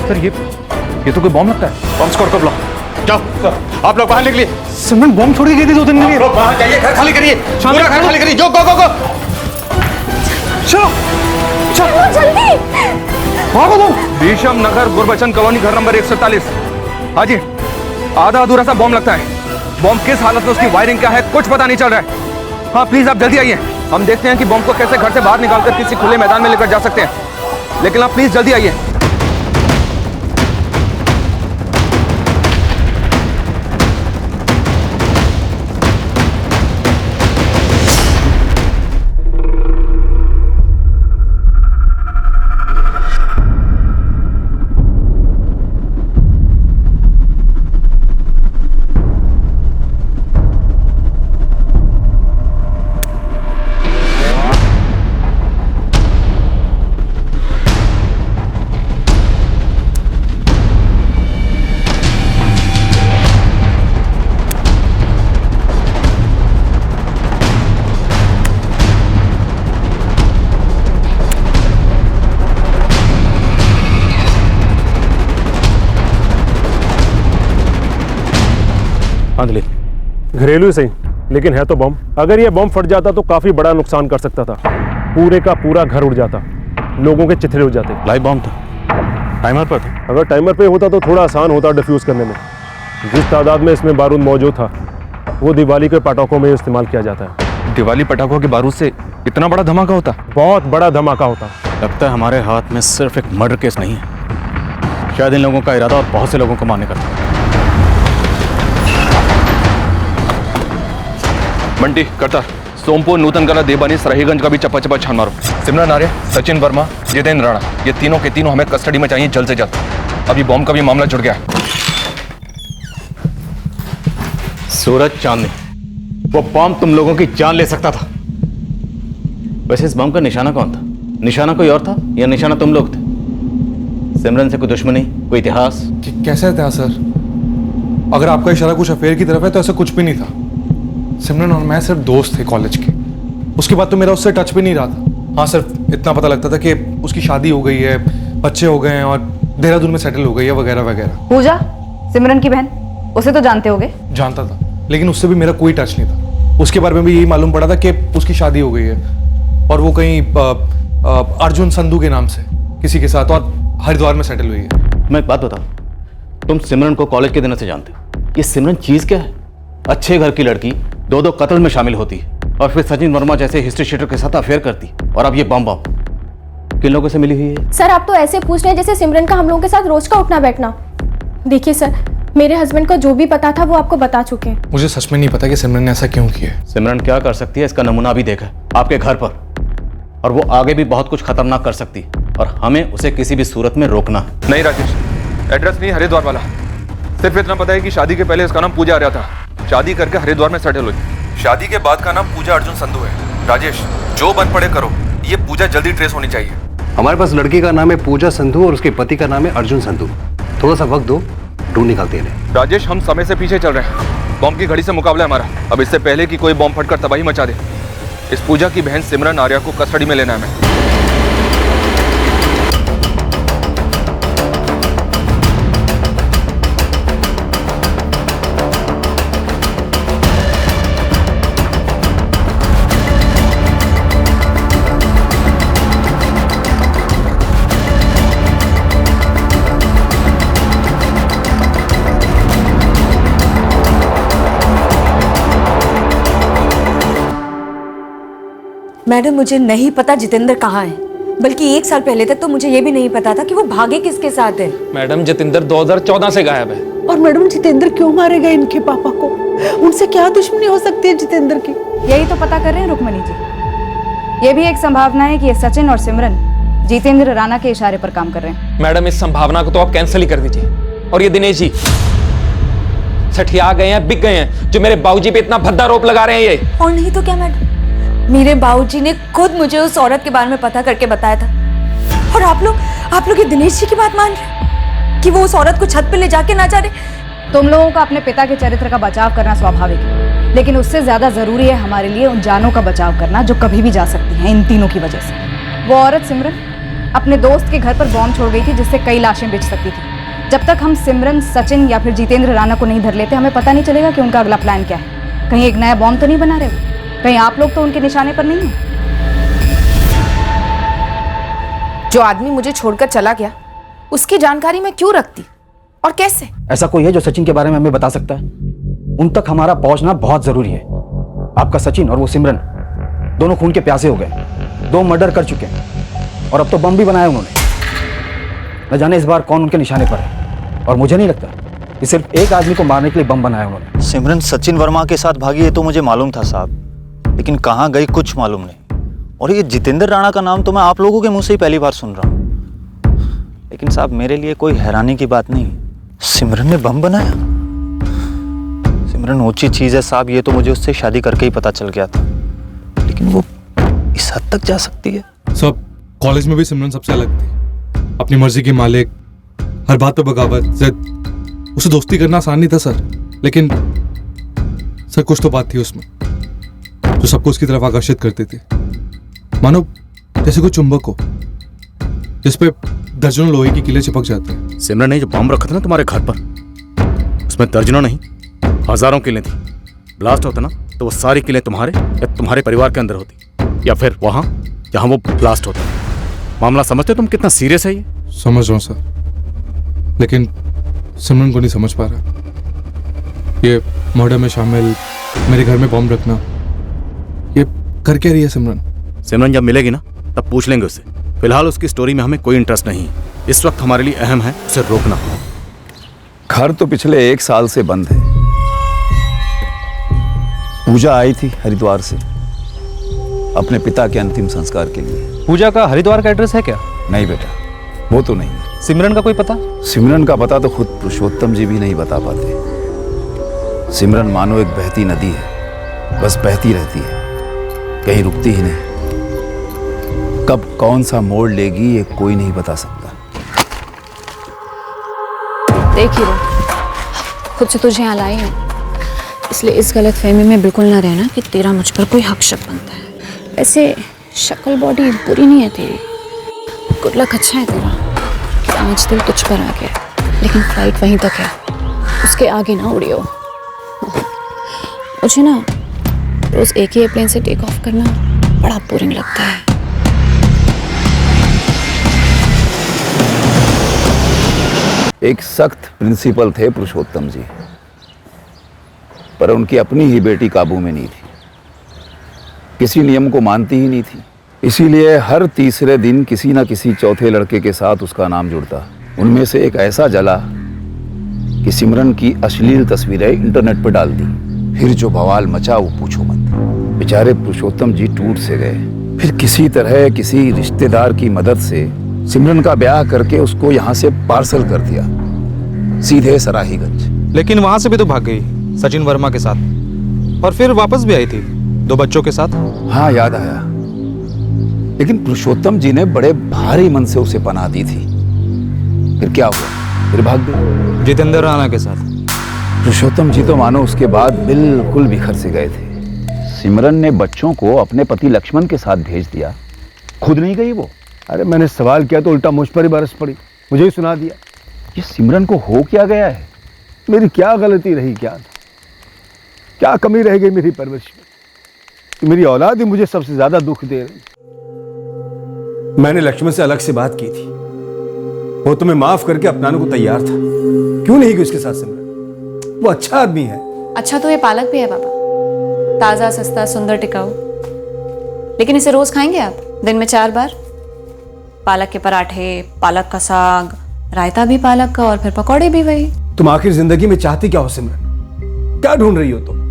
सर ये तो कोई बॉम्ब लगता है। बॉम्ब स्क्वाड को बुलाओ। जाओ सर, आप लोग बाहर निकलिए। सिमरन बॉम्ब छोड़ के गई थी 2 दिन के लिए। बाहर जाइए, घर खाली करिए, पूरा घर खाली करिए। जो गो गो गो। चलो चलो जल्दी। भागो तुम। भीषम नगर गुरबचन कॉलोनी घर नंबर 147। हाँ जी, आधा अधूरा सा बॉम्ब लगता है। बॉम्ब किस हालत में, उसकी वायरिंग क्या है, कुछ पता नहीं चल रहा है। हाँ प्लीज आप जल्दी आइए, हम देखते हैं कि बॉम्ब को कैसे घर से बाहर निकालकर किसी खुले मैदान में लेकर जा सकते हैं, लेकिन आप प्लीज जल्दी आइए। घरेलू ही सही, लेकिन है तो बम। अगर ये बम फट जाता तो काफी बड़ा नुकसान कर सकता था। पूरे का पूरा घर उड़ जाता, लोगों के चिथड़े उड़ जाते। लाइव बम था, टाइमर पर था। अगर टाइमर पे होता तो थोड़ा आसान होता डिफ्यूज करने में। जिस तादाद में इसमें बारूद मौजूद था वो दिवाली के पटाखों में इस्तेमाल किया जाता है। दिवाली पटाखों के बारूद से इतना बड़ा धमाका होता? बहुत बड़ा धमाका होता। लगता है हमारे हाथ में सिर्फ एक मर्डर केस नहीं है, शायद इन लोगों का इरादा और बहुत से लोगों को मारने का था। बंटी, करतार, सोमपुर, नूतनकला, देवानी, सराहीगंज का भी चप्पा चप्पा छान मारो। सिमरन आर्य, सचिन वर्मा, जितेंद्र राणा, ये तीनों के तीनों हमें कस्टडी में चाहिए जल्द से जल्द। अभी बॉम्ब का भी मामला जुड़ गया है। सूरज चांदनी, वो बॉम्ब तुम लोगों की जान ले सकता था। वैसे इस बॉम्ब का निशाना कौन था? निशाना कोई और था या निशाना तुम लोग थे? सिमरन से कोई दुश्मनी, कोई इतिहास? कैसा इतिहास सर? अगर आपका इशारा कुछ अफेयर की तरफ है तो ऐसा कुछ भी नहीं था। सिमरन और मैं सिर्फ दोस्त थे कॉलेज के, उसके बाद तो मेरा उससे टच भी नहीं रहा था। हाँ सर, इतना पता लगता था कि उसकी शादी हो गई है, बच्चे हो गए हैं और देहरादून में सेटल हो गई है वगैरह वगैरह। पूजा, सिमरन की बहन, उसे तो जानते होगे? जानता था, लेकिन उससे भी मेरा कोई टच नहीं था। उसके बारे में भी यही मालूम पड़ा था कि उसकी शादी हो गई है और वो कहीं अर्जुन संधू के नाम से किसी के साथ और हरिद्वार में सेटल हुई है। मैं एक बात बताऊं, तुम सिमरन को कॉलेज के दिनों से जानते हो। ये सिमरन चीज क्या है? अच्छे घर की लड़की दो कत्ल में शामिल होती है और फिर सचिन वर्मा जैसे हिस्ट्री शीटर के साथ अफेयर करती, और अब ये बम किन लोगों से मिली हुई है? सर आप तो ऐसे पूछ रहे हैं जैसे सिमरन का हम लोगों के साथ रोज का उठना बैठना। देखिए सर, मेरे हस्बैंड को जो भी पता था वो आपको बता चुके हैं। मुझे सच में नहीं पता कि सिमरन ने ऐसा क्यों किया। सिमरन क्या कर सकती है इसका नमूना भी देखा आपके घर पर, और वो आगे भी बहुत कुछ खतरनाक कर सकती है और हमें उसे किसी भी सूरत में रोकना है। नहीं राजेश, एड्रेस नहीं हरिद्वार वाला, सिर्फ इतना पता है कि शादी के पहले इसका नाम पूजा आर्या था, शादी करके हरिद्वार में सेटल हुई। शादी के बाद का नाम पूजा अर्जुन संधू है। राजेश, जो बन पड़े करो, ये पूजा जल्दी ट्रेस होनी चाहिए। हमारे पास लड़की का नाम है पूजा संधू और उसके पति का नाम है अर्जुन संधू। थोड़ा सा वक्त दो, ढूंढ निकालते हैं। राजेश, हम समय से पीछे चल रहे हैं, बॉम्ब की घड़ी से मुकाबला है हमारा। अब इससे पहले कि कोई बॉम्ब फटकर तबाही मचा दे, इस पूजा की बहन सिमरन आर्या को कस्टडी में लेना है हमें। मैडम, मुझे नहीं पता जितेंद्र कहाँ है, बल्कि 1 साल पहले तक तो मुझे ये भी नहीं पता था कि वो भागे किसके साथ है। मैडम, जितेंद्र 2014 से गायब है। और मैडम, जितेंद्र क्यों मारेगा इनके पापा को? उनसे क्या दुश्मनी हो सकती है जितेंद्र की? यही तो पता कर रहे हैं रुक्मणी जी। ये भी एक संभावना है कि ये सचिन और सिमरन जितेंद्र राणा के इशारे पर काम कर रहे हैं। मैडम, इस संभावना को तो आप कैंसिल ही कर दीजिए। और ये दिनेश जी सठिया गए हैं, बिक गए हैं, जो मेरे बाबूजी पे इतना भद्दा आरोप लगा रहे हैं ये। और नहीं तो क्या मैडम, मेरे बाबूजी ने खुद मुझे उस औरत के बारे में पता करके बताया था। और आप लोग ये दिनेश जी की बात मान रहे कि वो उस औरत को छत पे ले जाके ना जा रहे? तुम लोगों का अपने पिता के चरित्र का बचाव करना स्वाभाविक है, लेकिन उससे ज्यादा जरूरी है हमारे लिए उन जानों का बचाव करना जो कभी भी जा सकती हैं इन तीनों की वजह से। वो औरत सिमरन अपने दोस्त के घर पर बॉम्ब छोड़ गई थी जिससे कई लाशें बिछ सकती थी। जब तक हम सिमरन, सचिन या फिर जितेंद्र राणा को नहीं धर लेते, हमें पता नहीं चलेगा कि उनका अगला प्लान क्या है। कहीं एक नया बॉम्ब तो नहीं बना रहे, कहीं आप लोग तो उनके निशाने पर नहीं हैं। जो आदमी मुझे छोड़कर चला गया उसकी जानकारी मैं क्यों रखती और कैसे? ऐसा कोई है जो सचिन के बारे में हमें बता सकता है? उन तक हमारा पहुंचना बहुत जरूरी है। आपका सचिन और वो सिमरन दोनों खून के प्यासे हो गए, 2 मर्डर कर चुके हैं और अब तो बम भी बनाया उन्होंने। न जाने इस बार कौन उनके निशाने पर है, और मुझे नहीं लगता कि सिर्फ एक आदमी को मारने के लिए बम बनाया उन्होंने। सिमरन सचिन वर्मा के साथ भागी है तो मुझे मालूम था साहब, लेकिन कहाँ गई कुछ मालूम नहीं। और ये जितेंद्र राणा का नाम तो मैं आप लोगों के मुंह से ही पहली बार सुन रहा हूँ। लेकिन साहब मेरे लिए कोई हैरानी की बात नहीं, सिमरन ने बम बनाया। सिमरन ऊंची चीज है साहब, ये तो मुझे उससे शादी करके ही पता चल गया था, लेकिन वो इस हद तक जा सकती है? सब कॉलेज में भी सिमरन सबसे अलग थी, अपनी मर्जी के मालिक, हर बात पे बगावत, जिद। उसे दोस्ती करना आसान नहीं था सर, लेकिन सर कुछ तो बात थी उसमें जो सबको उसकी तरफ आकर्षित करती थी, मानो जैसे कोई चुंबक हो जिसपे दर्जनों लोहे की किले चिपक जाते हैं। सिमरन ने जो बम रखा था ना तुम्हारे घर पर, उसमें दर्जनों नहीं हजारों किलें थी। ब्लास्ट होता ना तो वो सारी किलें तुम्हारे या तुम्हारे परिवार के अंदर होती, या फिर वहां जहां वो ब्लास्ट होता। मामला समझते हो तुम कितना सीरियस है ये? समझ रहा हूं सर, लेकिन सिमरन को नहीं समझ पा रहा। ये मर्डर में शामिल, मेरे घर में बम रखना, ये कर क्या रही है सिमरन? सिमरन जब मिलेगी ना तब पूछ लेंगे उससे। फिलहाल उसकी स्टोरी में हमें कोई इंटरेस्ट नहीं है। इस वक्त हमारे लिए अहम है उसे रोकना। घर तो पिछले 1 साल से बंद है। पूजा आई थी हरिद्वार से अपने पिता के अंतिम संस्कार के लिए। पूजा का हरिद्वार का एड्रेस है क्या? नहीं बेटा, वो तो नहीं। सिमरन का कोई पता? सिमरन का पता तो खुद पुरुषोत्तम जी भी नहीं बता पाते। सिमरन मानो एक बहती नदी है, बस बहती रहती है, कहीं रुकती ही नहीं। कब कौन सा मोड़ लेगी ये कोई नहीं बता सकता। देख हीरो, खुद से तुझे यहाँ लाई हूँ, इसलिए इस गलत फहमी में बिल्कुल ना रहना कि तेरा मुझ पर कोई हक शक बनता है। वैसे शक्ल बॉडी बुरी नहीं है तेरी, गुड लक अच्छा है तेरा कि आज दिल तुझ पर आ गया, लेकिन फ्लाइट वहीं तक है, उसके आगे ना उड़ियो। मुझे ना रोज एक ही एयरप्लेन से टेक ऑफ करना बड़ा बोरिंग लगता है। एक सख्त प्रिंसिपल थे पुरुषोत्तम जी, पर उनकी अपनी ही बेटी काबू में नहीं थी, किसी नियम को मानती ही नहीं थी। इसीलिए हर तीसरे दिन किसी न किसी चौथे लड़के के साथ उसका नाम जुड़ता। उनमें से एक ऐसा जला कि सिमरन की अश्लील तस्वीरें इंटरनेट पर डाल दी। फिर जो बवाल मचा वो पूछो मत। बेचारे पुरुषोत्तम जी टूट से गए। फिर किसी तरह किसी रिश्तेदार की मदद से सिमरन का ब्याह करके उसको यहाँ से पार्सल कर दिया, सीधे सराहीगंज। लेकिन वहां से भी तो भाग गई सचिन वर्मा के साथ, और फिर वापस भी आई थी 2 बच्चों के साथ। हाँ याद आया, लेकिन पुरुषोत्तम जी ने बड़े भारी मन से उसे पनाह दी थी। फिर क्या हुआ? फिर भाग गई जितेंद्र राणा के साथ। पुरुषोत्तम जी तो मानो उसके बाद बिल्कुल बिखर से गए थे। सिमरन ने बच्चों को अपने पति लक्ष्मण के साथ भेज दिया, खुद नहीं गई वो। अरे मैंने सवाल किया तो उल्टा मुझ पर ही बरस पड़ी, मुझे ही सुना दिया। ये सिमरन को हो क्या गया है? मेरी क्या गलती रही, क्या कमी रह गई मेरी परवरिश में कि मेरी औलाद ही मुझे सबसे ज्यादा दुख दे रही। मैंने लक्ष्मण से अलग से बात की थी, वो तुम्हें माफ करके अपनाने को तैयार था। क्यों नहीं गई उसके साथ सिमरन? वो अच्छा आदमी है। अच्छा तो ये पालक भी है पापा, ताजा सस्ता सुंदर टिकाऊ, लेकिन इसे रोज खाएंगे आप? दिन में 4 बार? पालक के पराठे, पालक का साग, रायता भी पालक का, और फिर पकौड़े भी वही। तुम आखिर जिंदगी में चाहती क्या हो सिमरन? क्या ढूंढ रही हो तुम?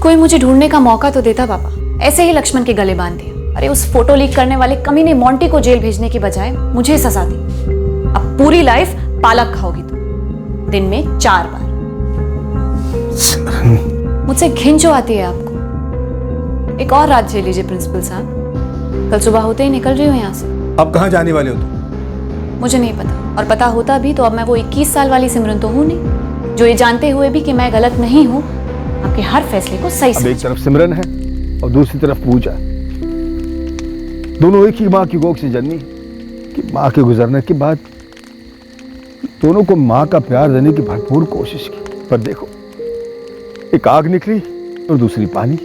कोई मुझे ढूंढने का मौका तो देता पापा, ऐसे ही लक्ष्मण के गले बांध दिया। अरे उस फोटो लीक करने वाले कमीने मोंटी को जेल भेजने की बजाय मुझे सजा दी। अब पूरी लाइफ पालक खाओगी तुम, दिन में 4 बार। मुझसे घिन जो आती है आपको। एक और रात झेल लीजिए प्रिंसिपल साहब, कल सुबह होते ही निकल रही हूँ यहाँ से। अब कहाँ जाने वाले हो तुम? मुझे नहीं पता, और पता होता भी तो अब मैं वो 21 साल वाली सिमरन तो हूँ नहीं, जो ये जानते हुए भी कि मैं गलत नहीं हूँ आपके हर फैसले को सही अब एक तरफ सिमरन है और दूसरी तरफ पूजा। दोनों एक ही माँ की गोद से जन्मी कि माँ के गुजरने के बाद दोनों को माँ का प्यार देने की भरपूर कोशिश की, पर देखो एक आग निकली और दूसरी पानी।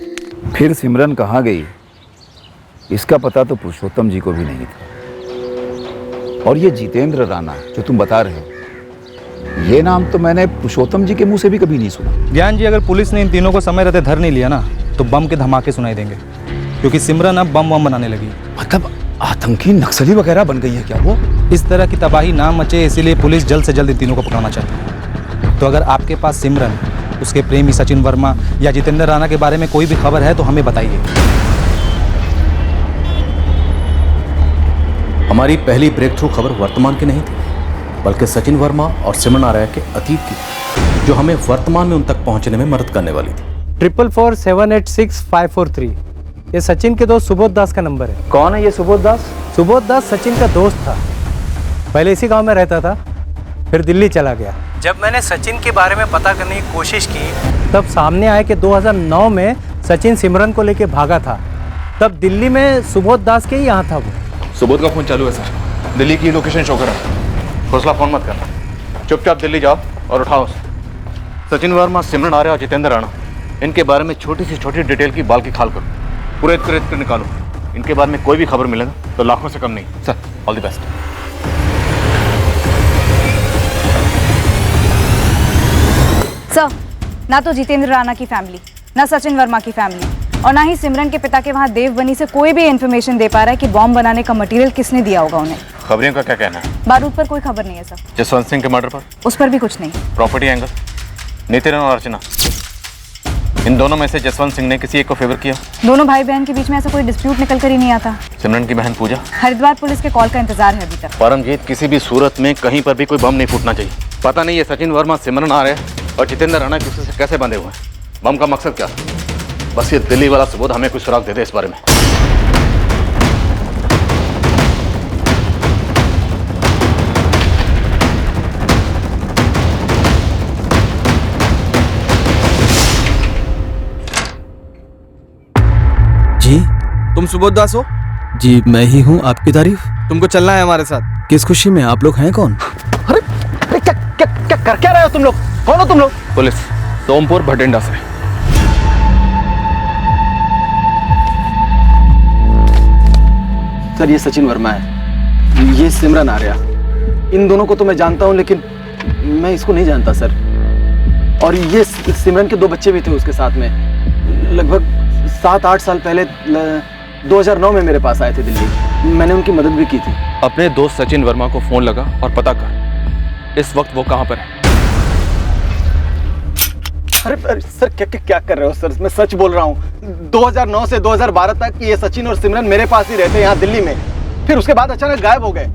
फिर सिमरन कहाँ गई इसका पता तो पुरुषोत्तम जी को भी नहीं था। और ये जितेंद्र राणा जो तुम बता रहे हो, ये नाम तो मैंने पुरुषोत्तम जी के मुंह से भी कभी नहीं सुना। ज्ञान जी, अगर पुलिस ने इन तीनों को समय रहते धर नहीं लिया ना तो बम के धमाके सुनाई देंगे, क्योंकि सिमरन अब बम बनाने लगी। मतलब आतंकी नक्सली वगैरह बन गई है क्या वो? इस तरह की तबाही ना मचे, इसीलिए पुलिस जल्द से जल्द इन तीनों को पकड़ना चाहती है। तो अगर आपके पास सिमरन, उसके प्रेमी सचिन वर्मा या जितेंद्र राणा के बारे में कोई भी खबर है तो हमें बताइए। हमारी पहली ब्रेक थ्रू खबर वर्तमान की नहीं थी, बल्कि सचिन वर्मा और सिमरन आर्या के अतीत की, जो हमें वर्तमान में उन तक पहुंचने में मदद करने वाली थी। 444786543 ये सचिन के दोस्त सुबोध दास का नंबर है। कौन है ये सुबोध दास? सुबोध दास सचिन का दोस्त था, पहले इसी गांव में रहता था, फिर दिल्ली चला गया। जब मैंने सचिन के बारे में पता करने की कोशिश की तब सामने आया कि 2009 में सचिन सिमरन को लेके भागा था। तब दिल्ली में सुबोध दास के ही यहाँ था वो। सुबोध का फोन चालू है सर, दिल्ली की लोकेशन शो कर रहा है। हौसला फोन मत करना, चुपचाप दिल्ली जाओ और उठाओ सचिन वर्मा, सिमरन आर्या और जितेंद्र राणा, इनके बारे में छोटी से छोटी डिटेल की बाल की खाल करो, पूरे कर निकालो। इनके बारे में कोई भी खबर मिले ना तो लाखों से कम नहीं। Sir, all the best. Sir, ना तो जितेंद्र राणा की फैमिली, ना सचिन वर्मा की फैमिली और ना ही सिमरन के पिता के वहाँ देवबनी से कोई भी इन्फॉर्मेशन दे पा रहा है कि बॉम्ब बनाने का मटेरियल किसने दिया होगा उन्हें। खबरियों का क्या कहना है? बारूद पर कोई खबर नहीं है सर। जसवंत सिंह के मर्डर पर? उस पर भी कुछ नहीं। Property angle? नितिन और अर्चना, इन दोनों में से जसवंत सिंह ने किसी एक को फेवर किया? दोनों भाई बहन के बीच में ऐसा कोई डिस्प्यूट निकल कर ही नहीं आता। सिमरन की बहन पूजा? हरिद्वार पुलिस के कॉल का इंतजार है अभी तक। परमजीत, किसी भी सूरत में कहीं पर भी कोई बम नहीं फूटना चाहिए। पता नहीं ये सचिन वर्मा, सिमरन आर्या और जितेंद्र राणा एक दूसरे से कैसे बंधे हुए हैं। बम का मकसद क्या? बस ये दिल्ली वाला सुबोध हमें कुछ सुराग दे दे इस बारे में। जी, तुम सुबोध दास हो? जी मैं ही हूँ। आपकी तारीफ? तुमको चलना है हमारे साथ। किस खुशी में? आप लोग हैं कौन? अरे क्या क्या क्या कर क्या रहे हो तुम लोग? कौन हो तुम लोग? पुलिस, सोमपुर भटिंडा से। सर, ये सचिन वर्मा है, ये सिमरन आर्या। इन दोनों को तो मैं जानता हूँ, लेकिन मैं इसको नहीं जानता सर। और ये सिमरन के 2 बच्चे भी थे उसके साथ में। लगभग 7-8 साल पहले 2009 में मेरे पास आए थे दिल्ली। मैंने उनकी मदद भी की थी। अपने दोस्त सचिन वर्मा को फोन लगा और पता कर इस वक्त वो कहाँ पर है। अरे सर, क्या कर रहे हो सर? मैं सच बोल रहा हूँ। 2009 से 2012 तक ये सचिन और सिमरन मेरे पास ही रहते यहाँ दिल्ली में। फिर उसके बाद अचानक गायब हो गए।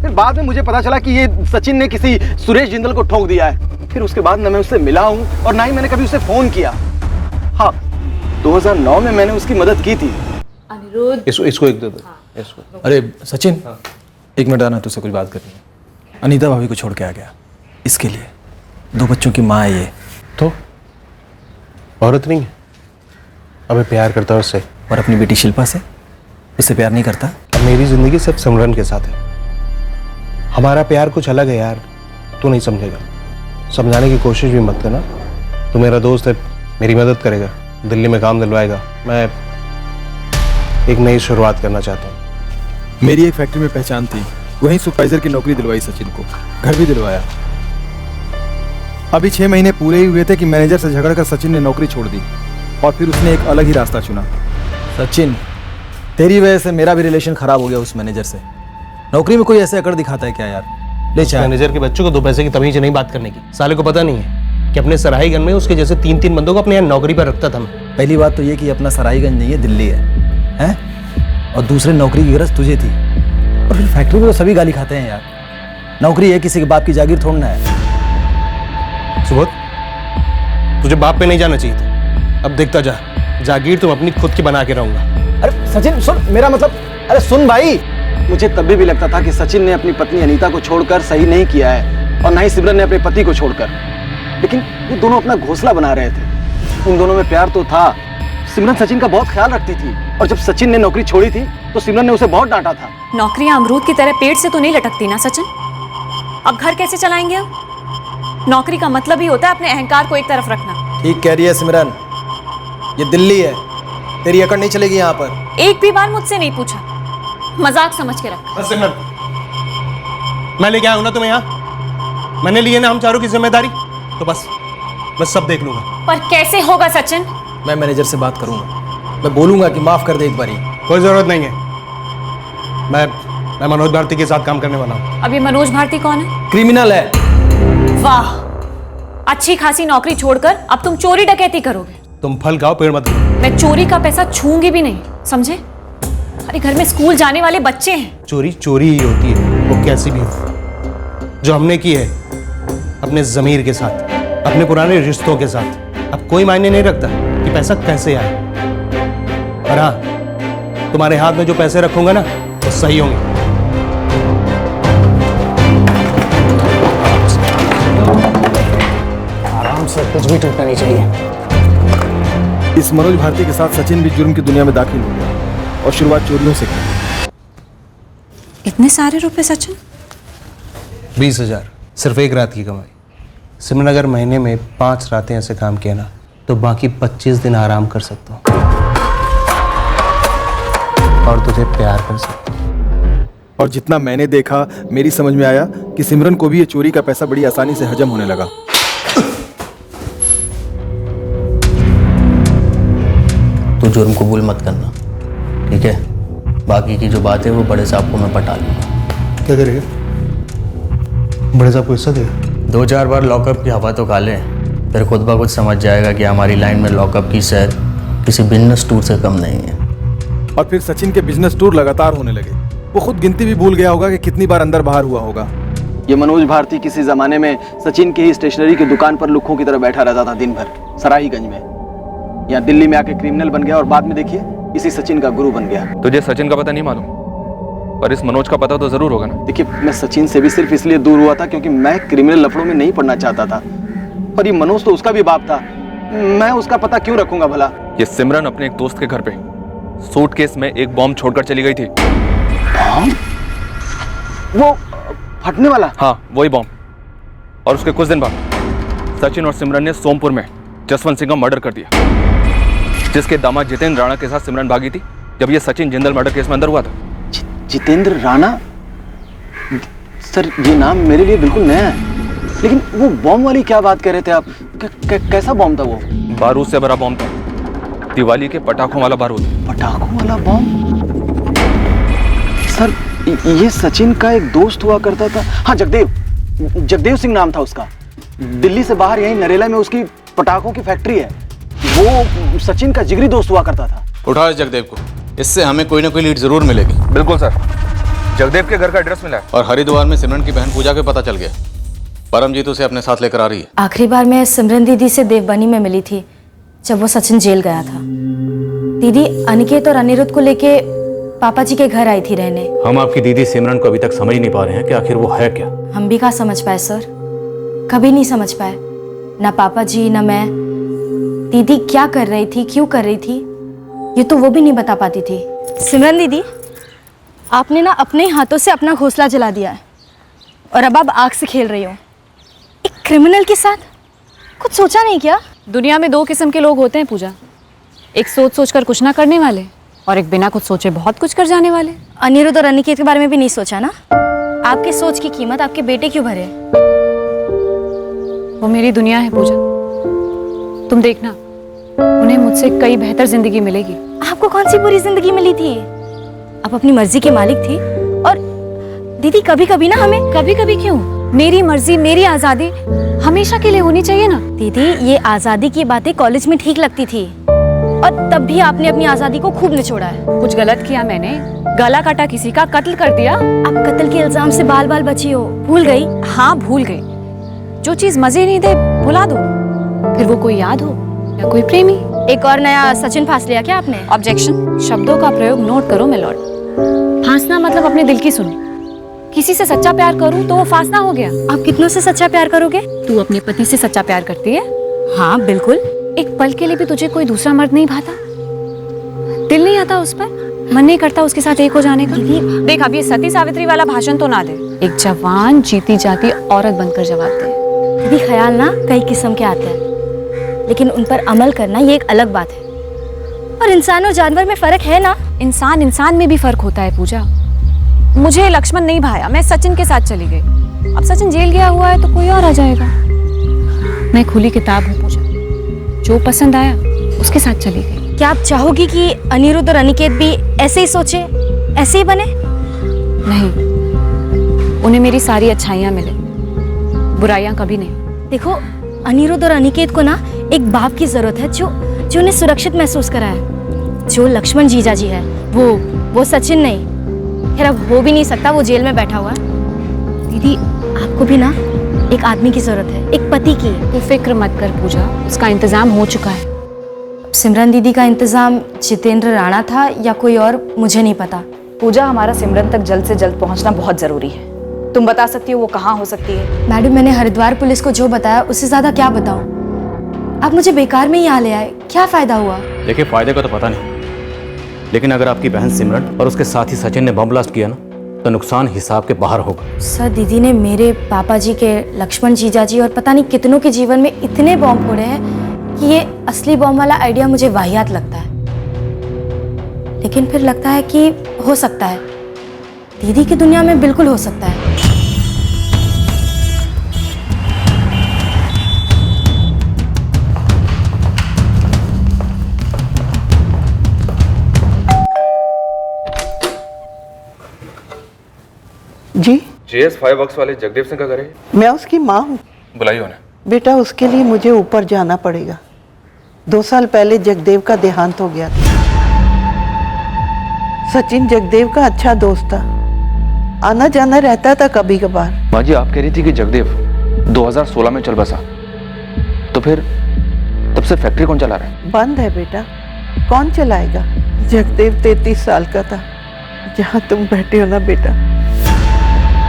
फिर बाद में मुझे पता चला कि ये सचिन ने किसी सुरेश जिंदल को ठोक दिया है। फिर उसके बाद ना मैं उससे मिला हूँ और ना ही मैंने कभी उसे फोन किया। हाँ, 2009 में मैंने उसकी मदद की थी। अनिरुद्ध, इसको एक दे दो। इसको। अरे सचिन, एक मिनट आना, तुझसे कुछ बात करनी है। अनीता भाभी को छोड़ के आ गया, इसके लिए 2 बच्चों की माँ है ये। तो औरत नहीं है? अबे प्यार करता है उससे। और अपनी बेटी शिल्पा से? उससे प्यार नहीं करता? अब मेरी जिंदगी सिर्फ सिमरन के साथ है। हमारा प्यार कुछ अलग है यार, तू नहीं समझेगा। समझाने की कोशिश भी मत करना। तू मेरा दोस्त है, मेरी मदद करेगा, दिल्ली में काम दिलवाएगा। मैं एक नई शुरुआत करना चाहता हूँ। मेरी एक फैक्ट्री में पहचान थी, वहीं सुपरवाइजर की नौकरी दिलवाई सचिन को, घर भी दिलवाया। अभी 6 महीने पूरे ही हुए थे कि मैनेजर से झगड़कर सचिन ने नौकरी छोड़ दी और फिर उसने एक अलग ही रास्ता चुना। सचिन, तेरी वजह से मेरा भी रिलेशन खराब हो गया उस मैनेजर से। नौकरी में कोई ऐसे अकड़ दिखाता है क्या यार? ले चाहे मैनेजर के बच्चों को 2 पैसे की तमीज नहीं बात करने की। साले को पता नहीं है कि अपने सराहीगंज में उसके जैसे 3-3 बंदों को अपने यहाँ नौकरी पर रखता था मैं। पहली बात तो ये कि अपना सराहीगंज नहीं है, दिल्ली है? और दूसरे, नौकरी की गरज तुझे थी और फिर फैक्ट्री में तो सभी गाली खाते हैं यार। नौकरी है, किसी के बाप की जागीर थोड़ना है। सुबोध, तुझे बाप पे नहीं जाना चाहिए था। अब देखता जा, जागीर तुम अपनी खुद की बना के रहूंगा। अरे सचिन सुन, मेरा मतलब, अरे सुन भाई, मुझे तब भी लगता था कि सचिन ने अपनी पत्नी अनीता को छोड़कर सही नहीं किया है और ना ही सिमरन ने अपने पति को छोड़कर। लेकिन ये दोनों अपना घोंसला बना रहे थे। उन दोनों में प्यार तो था। सिमरन सचिन का बहुत ख्याल रखती थी और जब सचिन ने नौकरी छोड़ी थी तो सिमरन ने उसे बहुत डांटा था। नौकरियां अमरूद की तरह पेट से तो नहीं लटकती ना सचिन। अब घर कैसे चलाएंगे हम? नौकरी का मतलब ही होता है अपने अहंकार को एक तरफ रखना। ठीक कह रही है सिमरन, ये दिल्ली है, तेरी अकड़ नहीं चलेगी यहाँ पर। एक भी बार मुझसे नहीं पूछा, मजाक समझ के रखा। सिमरन, मैं लेके आया हूं ना तुम्हें यहाँ, मैंने लिए ना हम चारों की जिम्मेदारी, तो बस सब देख लूंगा। पर कैसे होगा सचिन? मैं मैनेजर से बात करूंगा, मैं बोलूंगा कि माफ कर दे एक बारी। कोई जरूरत नहीं है, मैं मनोज भारती के साथ काम करने वाला हूँ। अब ये मनोज भारती कौन है? क्रिमिनल है। वाह, अच्छी खासी नौकरी छोड़कर अब तुम चोरी डकैती करोगे? तुम फल खाओ पेड़ मत। मैं चोरी का पैसा छूंगी भी नहीं, समझे? अरे घर में स्कूल जाने वाले बच्चे हैं। चोरी चोरी ही होती है, वो कैसी भी हो। जो हमने की है अपने जमीर के साथ, अपने पुराने रिश्तों के साथ, अब कोई मायने नहीं रखता कि पैसा कैसे आए। और हाँ, तुम्हारे हाथ में जो पैसे रखूंगा ना वो सही होंगे। आराम से, कुछ भी टूटना नहीं चाहिए। इस मनोज भारती के साथ सचिन भी जुर्म की दुनिया में दाखिल हो गया और शुरुआत चोरियों से की। इतने सारे रुपए सचिन? 20,000 सिर्फ एक रात की कमाई। सिमरन, अगर महीने में 5 रातें ऐसे काम किया ना तो बाकी 25 दिन आराम कर सकता हूँ और तुझे प्यार कर सकता हूँ। और जितना मैंने देखा, मेरी समझ में आया कि सिमरन को भी ये चोरी का पैसा बड़ी आसानी से हजम होने लगा। तू जुर्म कबूल मत करना, ठीक है? बाकी की जो बात है वो बड़े साहब को मैं पटा लूँगा। क्या करेगा? बड़े साहब को हिस्सा देगा? 2-4 बार लॉकअप की हवा तो खा ले, फिर खुद ब खुद समझ जाएगा कि हमारी लाइन में लॉकअप की सैर किसी बिजनेस टूर से कम नहीं है। और फिर सचिन के बिजनेस टूर लगातार होने लगे। वो खुद गिनती भी भूल गया होगा कि कितनी बार अंदर बाहर हुआ होगा। ये मनोज भारती किसी जमाने में सचिन की ही स्टेशनरी की दुकान पर लुक्खों की तरह बैठा रहता था दिन भर, सराहीगंज में। यहाँ दिल्ली में आके क्रिमिनल बन गया और बाद में देखिए इसी सचिन का गुरु बन गया। तुझे सचिन का पता नहीं मालूम, पर इस मनोज का पता तो जरूर होगा ना। देखिए, मैं सचिन से भी सिर्फ इसलिए दूर हुआ था क्योंकि मैं क्रिमिनल लफड़ों में नहीं पड़ना चाहता था, और ये मनोज तो उसका भी बाप था। मैं उसका पता क्यों रखूंगा भला? ये सिमरन अपने एक दोस्त के घर पे सूटकेस में एक बॉम्ब छोड़कर चली गई थी। बॉम्ब? वो फटने वाला? हाँ, वही बॉम्ब। और उसके कुछ दिन बाद सचिन और सिमरन ने सोमपुर में जसवंत सिंह का मर्डर कर दिया, जिसके दामाद जितेंद्र राणा के साथ सिमरन भागी थी जब ये सचिन जिंदल मर्डर केस में अंदर हुआ था। जितेंद्र राणा? सर, ये नाम मेरे लिए बिल्कुल नया है, लेकिन वो बॉम्ब वाली क्या बात कर रहे थे आप? कैसा बॉम्ब था वो? बारूद से भरा बॉम्ब था, दिवाली के पटाखों वाला बारूद। पटाखों वाला बॉम्ब? सर, ये सचिन का एक दोस्त हुआ करता था। हाँ, जगदेव सिंह नाम था उसका। दिल्ली से बाहर यहीं नरेला में उसकी पटाखों की फैक्ट्री है। वो सचिन का जिगरी दोस्त हुआ करता था। उठाओ जगदेव को, इससे हमें कोई ना कोई लीड जरूर मिलेगी। बिल्कुल सर, जगदेव के घर का एड्रेस मिला है। और हरिद्वार में सिमरन की बहन पूजा का पता चल गया। परमजीत उसे अपने साथ लेकर आ रही है। आखिरी बार मैं सिमरन दीदी से देवबनी में मिली थी जब वो सचिन जेल गया था। दीदी अनिकेत और अनिरुद्ध को लेके पापा जी के घर आई थी रहने। हम आपकी दीदी सिमरन को अभी तक समझ नहीं पा रहे हैं कि आखिर वो है क्या। हम भी कहाँ समझ पाए सर, कभी नहीं समझ पाए, ना पापा जी ना मैं। दीदी क्या कर रही थी, क्यों कर रही थी, ये तो वो भी नहीं बता पाती थी। सिमरन दीदी, आपने ना अपने हाथों से अपना घोंसला जला दिया है और अब आप आग से खेल रही हो एक क्रिमिनल के साथ। कुछ सोचा नहीं क्या? दुनिया में 2 किस्म के लोग होते हैं पूजा, एक सोच सोच कर कुछ ना करने वाले और एक बिना कुछ सोचे बहुत कुछ कर जाने वाले। अनिरुद्ध और अनिकेत के बारे में भी नहीं सोचा ना? आपकी सोच की कीमत आपके बेटे क्यों भरे? वो मेरी दुनिया है पूजा, तुम देखना उन्हें मुझसे कई बेहतर जिंदगी मिलेगी। आपको कौन सी बुरी जिंदगी मिली थी? आप अपनी मर्जी के मालिक थी। और दीदी कभी कभी ना हमें। कभी कभी क्यों? मेरी मर्जी मेरी आजादी हमेशा के लिए होनी चाहिए ना। दीदी, ये आजादी की बातें कॉलेज में ठीक लगती थी और तब भी आपने अपनी आजादी को खूब निचोड़ा है। कुछ गलत किया मैंने? गला काटा किसी का, कत्ल कर दिया? आप कत्ल के इल्जाम से बाल बाल बची हो, भूल गई? हाँ भूल गई। जो चीज मजे नहीं दे भुला दो, फिर वो कोई याद हो या कोई प्रेमी। एक और नया सचिन फांस लिया क्या आपने? ऑब्जेक्शन, शब्दों का प्रयोग नोट करो मिलॉर्ड। फांसना मतलब अपने दिल की सुनी। किसी से सच्चा प्यार करूं तो वो फांसना हो गया। आप कितनों से सच्चा प्यार करोगे? तू अपने पति से सच्चा प्यार करती है? हाँ बिल्कुल। एक पल के लिए भी तुझे कोई दूसरा मर्द नहीं भाता? दिल नहीं आता उस पर? मन नहीं करता उसके साथ एक हो जाने का? देख, अब ये सती सावित्री वाला भाषण तो ना दे। एक जवान जीती जाती औरत बनकर जवाब दे। दीदी, ख्याल ना कई किस्म के आते हैं, लेकिन उन पर अमल करना ये एक अलग बात है। और इंसान और जानवर में फर्क है ना? इंसान में भी फर्क होता है पूजा। मुझे लक्ष्मण नहीं भाया, मैं सचिन के साथ चली गई। अब सचिन जेल गया हुआ है तो कोई और आ जाएगा। मैं खुली किताब हूँ पूजा, जो पसंद आया उसके साथ चली गई। क्या आप चाहोगी कि अनिरुद्ध और अनिकेत भी ऐसे ही सोचे, ऐसे ही बने? नहीं, उन्हें मेरी सारी अच्छाइयाँ मिले, बुराइयाँ कभी नहीं। देखो, अनिरुद्ध और अनिकेत को ना एक बाप की जरूरत है जो उन्हें सुरक्षित महसूस कराए। जो लक्ष्मण जीजा जी है वो सचिन नहीं। खैर अब हो भी नहीं सकता, वो जेल में बैठा हुआ है। दीदी, आपको भी ना एक आदमी की जरूरत है, एक पति की। तू फिक्र मत कर पूजा, उसका इंतजाम हो चुका है। सिमरन दीदी का इंतजाम जितेंद्र राणा था या कोई और, मुझे नहीं पता। पूजा, हमारा सिमरन तक जल्द से जल्द पहुंचना बहुत जरूरी है। तुम बता सकती हो वो कहाँ हो सकती है? मैडम, मैंने हरिद्वार पुलिस को जो बताया उससे ज्यादा क्या बताऊं? आप मुझे बेकार में ही यहाँ ले आए, क्या फायदा हुआ? देखिए, फायदे का तो पता नहीं, लेकिन अगर आपकी बहन सिमरन और उसके साथी सचिन ने बम ब्लास्ट किया ना, तो नुकसान हिसाब के बाहर होगा। सर, दीदी ने मेरे पापा जी के, लक्ष्मण जीजा जी और पता नहीं कितनों के जीवन में इतने बॉम्ब फोड़े हैं कि ये असली बॉम्ब वाला आइडिया मुझे वाहियात लगता है। लेकिन फिर लगता है कि हो सकता है, दीदी की दुनिया में बिल्कुल हो सकता है। जी, JS 5 वर्क्स वाले जगदेव सिंह का घर है? मैं उसकी माँ हूँ। बुलाइए उन्हें। बेटा, उसके लिए मुझे ऊपर जाना पड़ेगा। 2 साल पहले जगदेव का देहांत हो गया था। सचिन जगदेव का अच्छा दोस्त था, आना जाना रहता था कभी कभार। माँ जी, आप कह रही थी कि जगदेव 2016 में चल बसा, तो फिर तब से फैक्ट्री कौन चला रहा है? बंद है बेटा, कौन चलाएगा? जगदेव 33 साल का था। जहाँ तुम बैठे हो ना बेटा,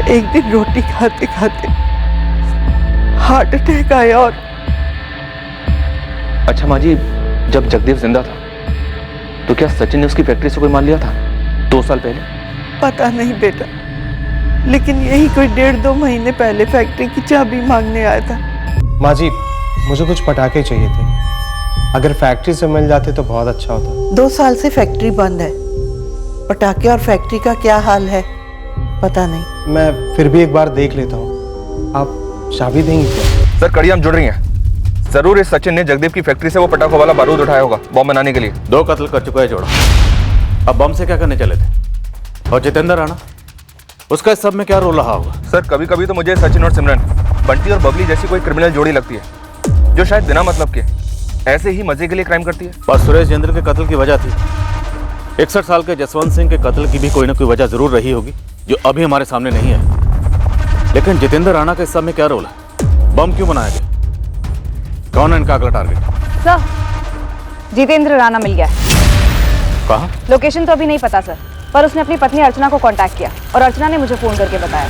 एक दिन रोटी खाते खाते हार्ट अटैक आया। और अच्छा माँ जी, जब जगदेव जिंदा था तो क्या सचिन ने उसकी फैक्ट्री से कोई माल लिया था 2 साल पहले? पता नहीं बेटा, लेकिन यही कोई 1.5-2 महीने पहले फैक्ट्री की चाबी मांगने आया था। माँ जी, मुझे कुछ पटाखे चाहिए थे, अगर फैक्ट्री से मिल जाते तो बहुत अच्छा होता। 2 साल से फैक्ट्री बंद है। पटाखे और फैक्ट्री का क्या हाल है पता नहीं। मैं फिर भी एक बार देख लेता हूँ, आप चाबी देंगे क्या? सर, कड़ियाँ जुड़ रही हैं। जरूर इस सचिन ने जगदेव की फैक्ट्री से वो पटाखों वाला बारूद उठाया होगा बॉम्ब बनाने के लिए। 2 कत्ल कर चुका है जोड़ा, अब बम से क्या करने चले थे? और जितेंद्र राणा, उसका इस सब में क्या रोल रहा होगा? सर, कभी कभी तो मुझे सचिन और सिमरन बंटी और बबली जैसी कोई क्रिमिनल जोड़ी लगती है, जो शायद बिना मतलब के ऐसे ही मजे के लिए क्राइम करती है। पर सुरेश जिंद्र के कत्ल की वजह थी, 61 साल के जसवंत सिंह के कत्ल की भी कोई ना कोई वजह जरूर रही होगी जो अभी हमारे सामने नहीं है। लेकिन जितेंद्र राणा का इस सब में क्या रोल है? बम क्यों बनाया गया? कौन है इनका अगला टारगेट? सर, जितेंद्र राणा मिल गया है। कहाँ? लोकेशन तो अभी नहीं पता सर, पर उसने अपनी पत्नी अर्चना को कांटेक्ट किया और अर्चना ने मुझे फोन करके बताया।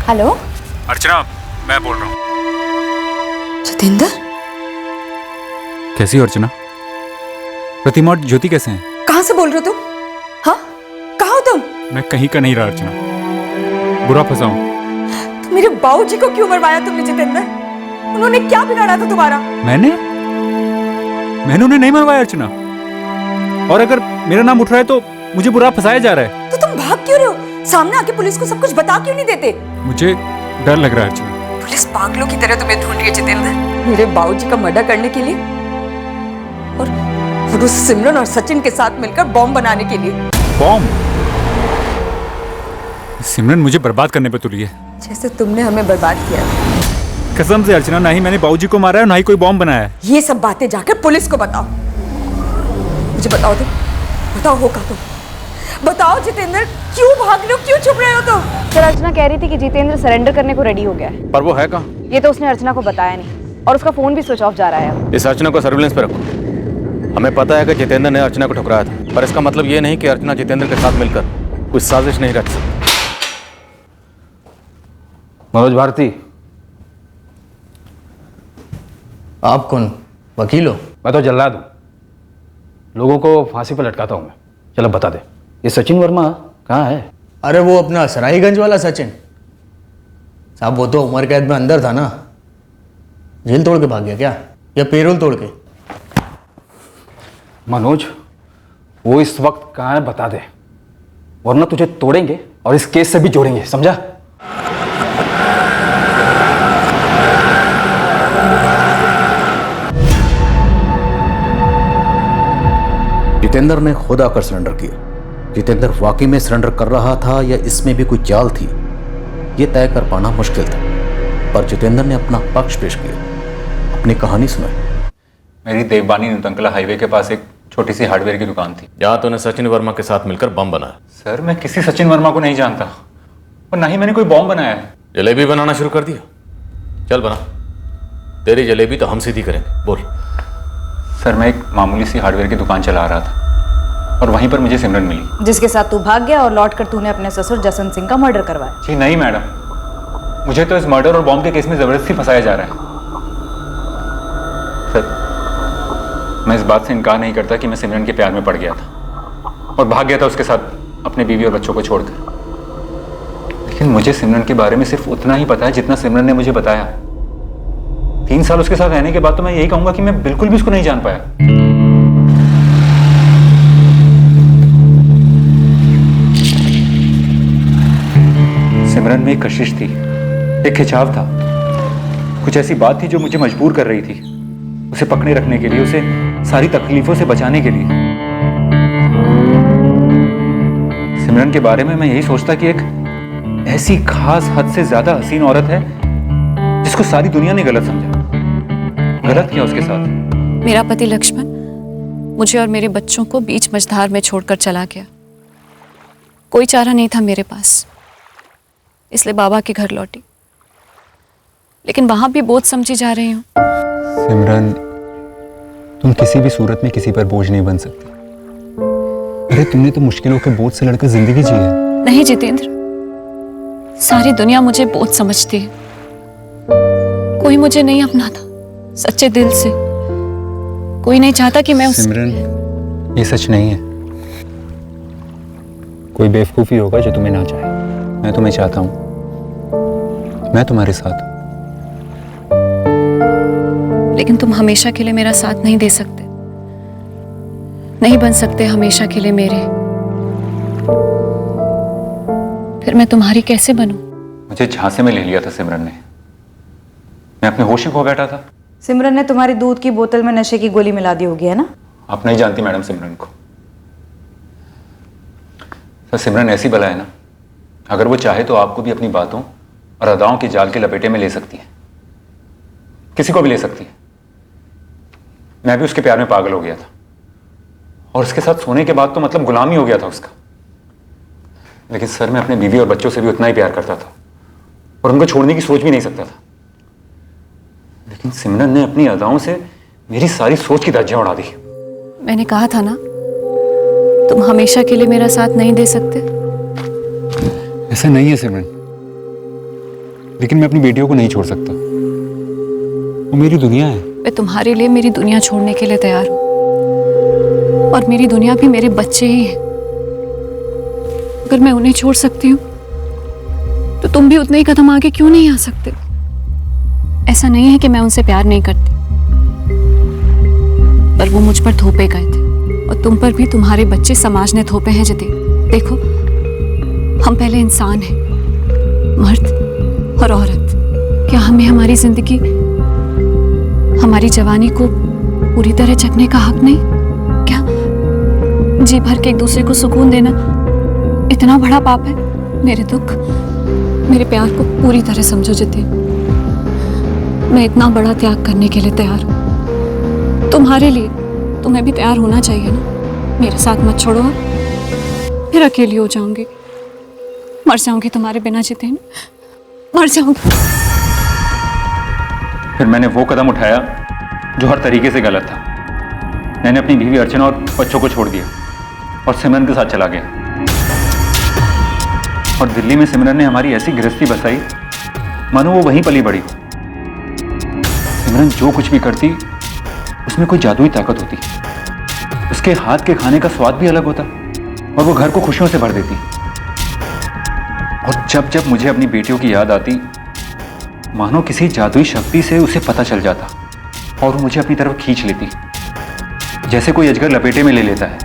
हेलो अर्चना, मैं बोल रहा हूँ। जितेंद्र, कैसी हो अर्चना? प्रतिमा और ज्योति कैसे हैं? कहाँ से बोल रहे हो तुम? हाँ, कहाँ हो तुम? मैं कहीं का नहीं रहा अर्चना, बुरा फंसा हूँ। तो मेरे बाबूजी को क्यों मरवाया तुमने जितेंद्र? उन्होंने क्या बिगाड़ा था तुम्हारा? मैंने उन्हें नहीं मरवाया अर्चना, और अगर मेरा नाम उठ रहा है तो मुझे बुरा फंसाया जा रहा है। तो तुम भाग क्यों रहे हो? सामने आके पुलिस को सब कुछ बता क्यों नहीं देते? मुझे डर लग रहा है अर्चना। पुलिस पागलों की तरह तुम्हें ढूंढ रही है जितेंद्र, मेरे बाबूजी का मर्डर करने के लिए और उस सिमरन और सचिन के साथ मिलकर बॉम्ब बनाने के लिए। बॉम्ब? सिमरन मुझे बर्बाद करने पे तुली है। जैसे तुमने हमें बर्बाद किया। कसम से अर्चना, ना ही मैंने बाबूजी को मारा है, ना ही कोई बॉम्ब बनाया है। ये सब बातें जाकर पुलिस को बताओ। मुझे बताओ तुम, बताओ होगा तुम, बताओ जितेंद्र, क्यों भाग रहे हो, क्यों छुप रहे हो तुम? सर, अर्चना कह रही थी कि जितेंद्र सरेंडर करने को रेडी हो गया है। पर वो है कहाँ? ये तो उसने अर्चना को बताया नहीं, और उसका फोन भी स्विच ऑफ जा रहा है। इस अर्चना को सर्विलेंस पे रखो। हमें पता है कि जितेंद्र ने अर्चना को ठुकराया था, पर इसका मतलब ये नहीं कि अर्चना जितेंद्र के साथ मिलकर कुछ साजिश नहीं रच सकती। मनोज भारती, आप कौन? वकील हो? मैं तो जल्लाद हूँ, लोगों को फांसी पर लटकाता हूँ मैं। चलो बता दे, ये सचिन वर्मा कहाँ है? अरे वो अपना सराईगंज वाला सचिन साहब, वो तो उम्र कैद में अंदर था ना, जेल तोड़ के भाग गया क्या, या पेरोल तोड़ के? मनोज, वो इस वक्त कहाँ है बता दे, वरना तुझे तोड़ेंगे और इस केस से भी जोड़ेंगे, समझा? जितेंद्र ने खुद आकर सरेंडर किया। जितेंद्र वाकई में सरेंडर कर रहा था या इसमें भी कोई चाल थी, ये तय कर पाना मुश्किल था, पर जितेंद्र ने अपना पक्ष पेश किया, अपनी कहानी सुनाई। मेरी देवबानी नुतंकला हाईवे के पास एक छोटी सी हार्डवेयर की दुकान थी। जहाँ तूने सचिन वर्मा के साथ मिलकर बम बनाया। सर, मैं किसी सचिन वर्मा को नहीं जानता और ना ही मैंने कोई बॉम्ब बनाया है। जलेबी बनाना शुरू कर दिया? चल बना, तेरी जलेबी तो हम सीधी करेंगे। बोल। सर, मैं एक मामूली सी हार्डवेयर की दुकान चला रहा था और वहीं पर मुझे सिमरन मिली, जिसके साथ तू भाग गया और लौट कर तूने अपने ससुर जसवंत सिंह का मर्डर करवाया। जी नहीं मैडम, मुझे तो इस मर्डर और बॉम्ब के केस में जबरदस्ती फंसाया जा रहा है। सर, मैं इस बात से इनकार नहीं करता कि मैं सिमरन के प्यार में पड़ गया था और भाग गया था उसके साथ अपने बीवी और बच्चों को छोड़कर। लेकिन मुझे सिमरन के बारे में सिर्फ उतना ही पता है जितना सिमरन ने मुझे बताया। 3 साल उसके साथ रहने के बाद तो मैं यही कहूंगा कि मैं बिल्कुल भी उसको नहीं जान पाया। सिमरन में एक कशिश थी, एक खिंचाव था, कुछ ऐसी बात थी जो मुझे मजबूर कर रही थी उसे पकड़े रखने के लिए, उसे सारी तकलीफों से बचाने के लिए। सिमरन के बारे में मैं यही सोचता कि एक ऐसी खास हद से ज्यादा हसीन औरत है जिसको सारी दुनिया ने गलत समझा। गलत किया उसके साथ। मेरा पति लक्ष्मण मुझे और मेरे बच्चों को बीच मझधार में छोड़कर चला गया। कोई चारा नहीं था मेरे पास, इसलिए बाबा के घर लौटी, लेकिन वहां भी बोझ समझी जा रही हूँ। सिमरन, तुम किसी भी सूरत में किसी पर बोझ नहीं बन सकती। अरे तुमने तो मुश्किलों के बोझ से लड़कर जिंदगी जी है। नहीं जितेंद्र, सारी दुनिया मुझे बोझ समझती है। कोई मुझे नहीं अपनाता सच्चे दिल से। कोई नहीं चाहता कि मैं सिमरन, ये सच नहीं है। कोई बेवकूफी होगा जो तुम्हें ना चाहे। मैं तुम्हें चाहता हूं, मैं तुम्हारे साथ हूं। लेकिन तुम हमेशा के लिए मेरा साथ नहीं दे सकते, नहीं बन सकते हमेशा के लिए मेरे। फिर मैं तुम्हारी कैसे बनूं? मुझे झांसे में ले लिया था सिमरन ने। मैं अपने होश में खो बैठा था। सिमरन ने तुम्हारी दूध की बोतल में नशे की गोली मिला दी होगी, है ना? आप नहीं जानती मैडम सिमरन को। सर, सिमरन ऐसी बला है ना, अगर वो चाहे तो आपको भी अपनी बातों और अदाओं के जाल के लपेटे में ले सकती है। किसी को भी ले सकती है। मैं भी उसके प्यार में पागल हो गया था और उसके साथ सोने के बाद तो मतलब गुलामी हो गया था उसका। लेकिन सर, मैं अपने बीवी और बच्चों से भी उतना ही प्यार करता था और उनको छोड़ने की सोच भी नहीं सकता था। लेकिन सिमरन ने अपनी अदाओं से मेरी सारी सोच की धज्जियां उड़ा दी। मैंने कहा था ना, तुम हमेशा के लिए मेरा साथ नहीं दे सकते। ऐसा नहीं है सिमरन, लेकिन मैं अपनी बेटियों को नहीं छोड़ सकता। वो मेरी दुनिया है। मैं तुम्हारे लिए मेरी दुनिया छोड़ने के लिए तैयार हूं, और मेरी दुनिया भी मेरे बच्चे ही हैं। अगर मैं उन्हें छोड़ सकती हूँ तो तुम भी उतने ही कदम आगे क्यों नहीं आ सकते? ऐसा नहीं है कि मैं उनसे प्यार नहीं करती, पर वो मुझ पर थोपे गए थे और तुम पर भी तुम्हारे बच्चे समाज ने थोपे हैं। जिते देखो, हम पहले इंसान हैं, मर्द और औरत। क्या हमें हमारी जिंदगी, हमारी जवानी को पूरी तरह चखने का हक नहीं? क्या जी भर के एक दूसरे को सुकून देना इतना बड़ा पाप है? मेरे दुख, मेरे प्यार को पूरी तरह समझो जिते। मैं इतना बड़ा त्याग करने के लिए तैयार हूं तुम्हारे लिए। तुम्हें भी तैयार होना चाहिए ना। मेरे साथ मत छोड़ो, फिर अकेली हो जाऊंगी, मर जाऊंगी तुम्हारे बिना जितेंद्र, मर जाऊंगी। फिर मैंने वो कदम उठाया जो हर तरीके से गलत था। मैंने अपनी बीवी अर्चना और बच्चों को छोड़ दिया और सिमरन के साथ चला गया। और दिल्ली में सिमरन ने हमारी ऐसी गृहस्थी बसाई मानो वो वहीं पली बड़ी हो। सिमरन जो कुछ भी करती उसमें कोई जादुई ताकत होती। उसके हाथ के खाने का स्वाद भी अलग होता और वो घर को खुशियों से भर देती। और जब जब मुझे अपनी बेटियों की याद आती, मानो किसी जादुई शक्ति से उसे पता चल जाता और वो मुझे अपनी तरफ खींच लेती। जैसे कोई अजगर लपेटे में ले लेता है।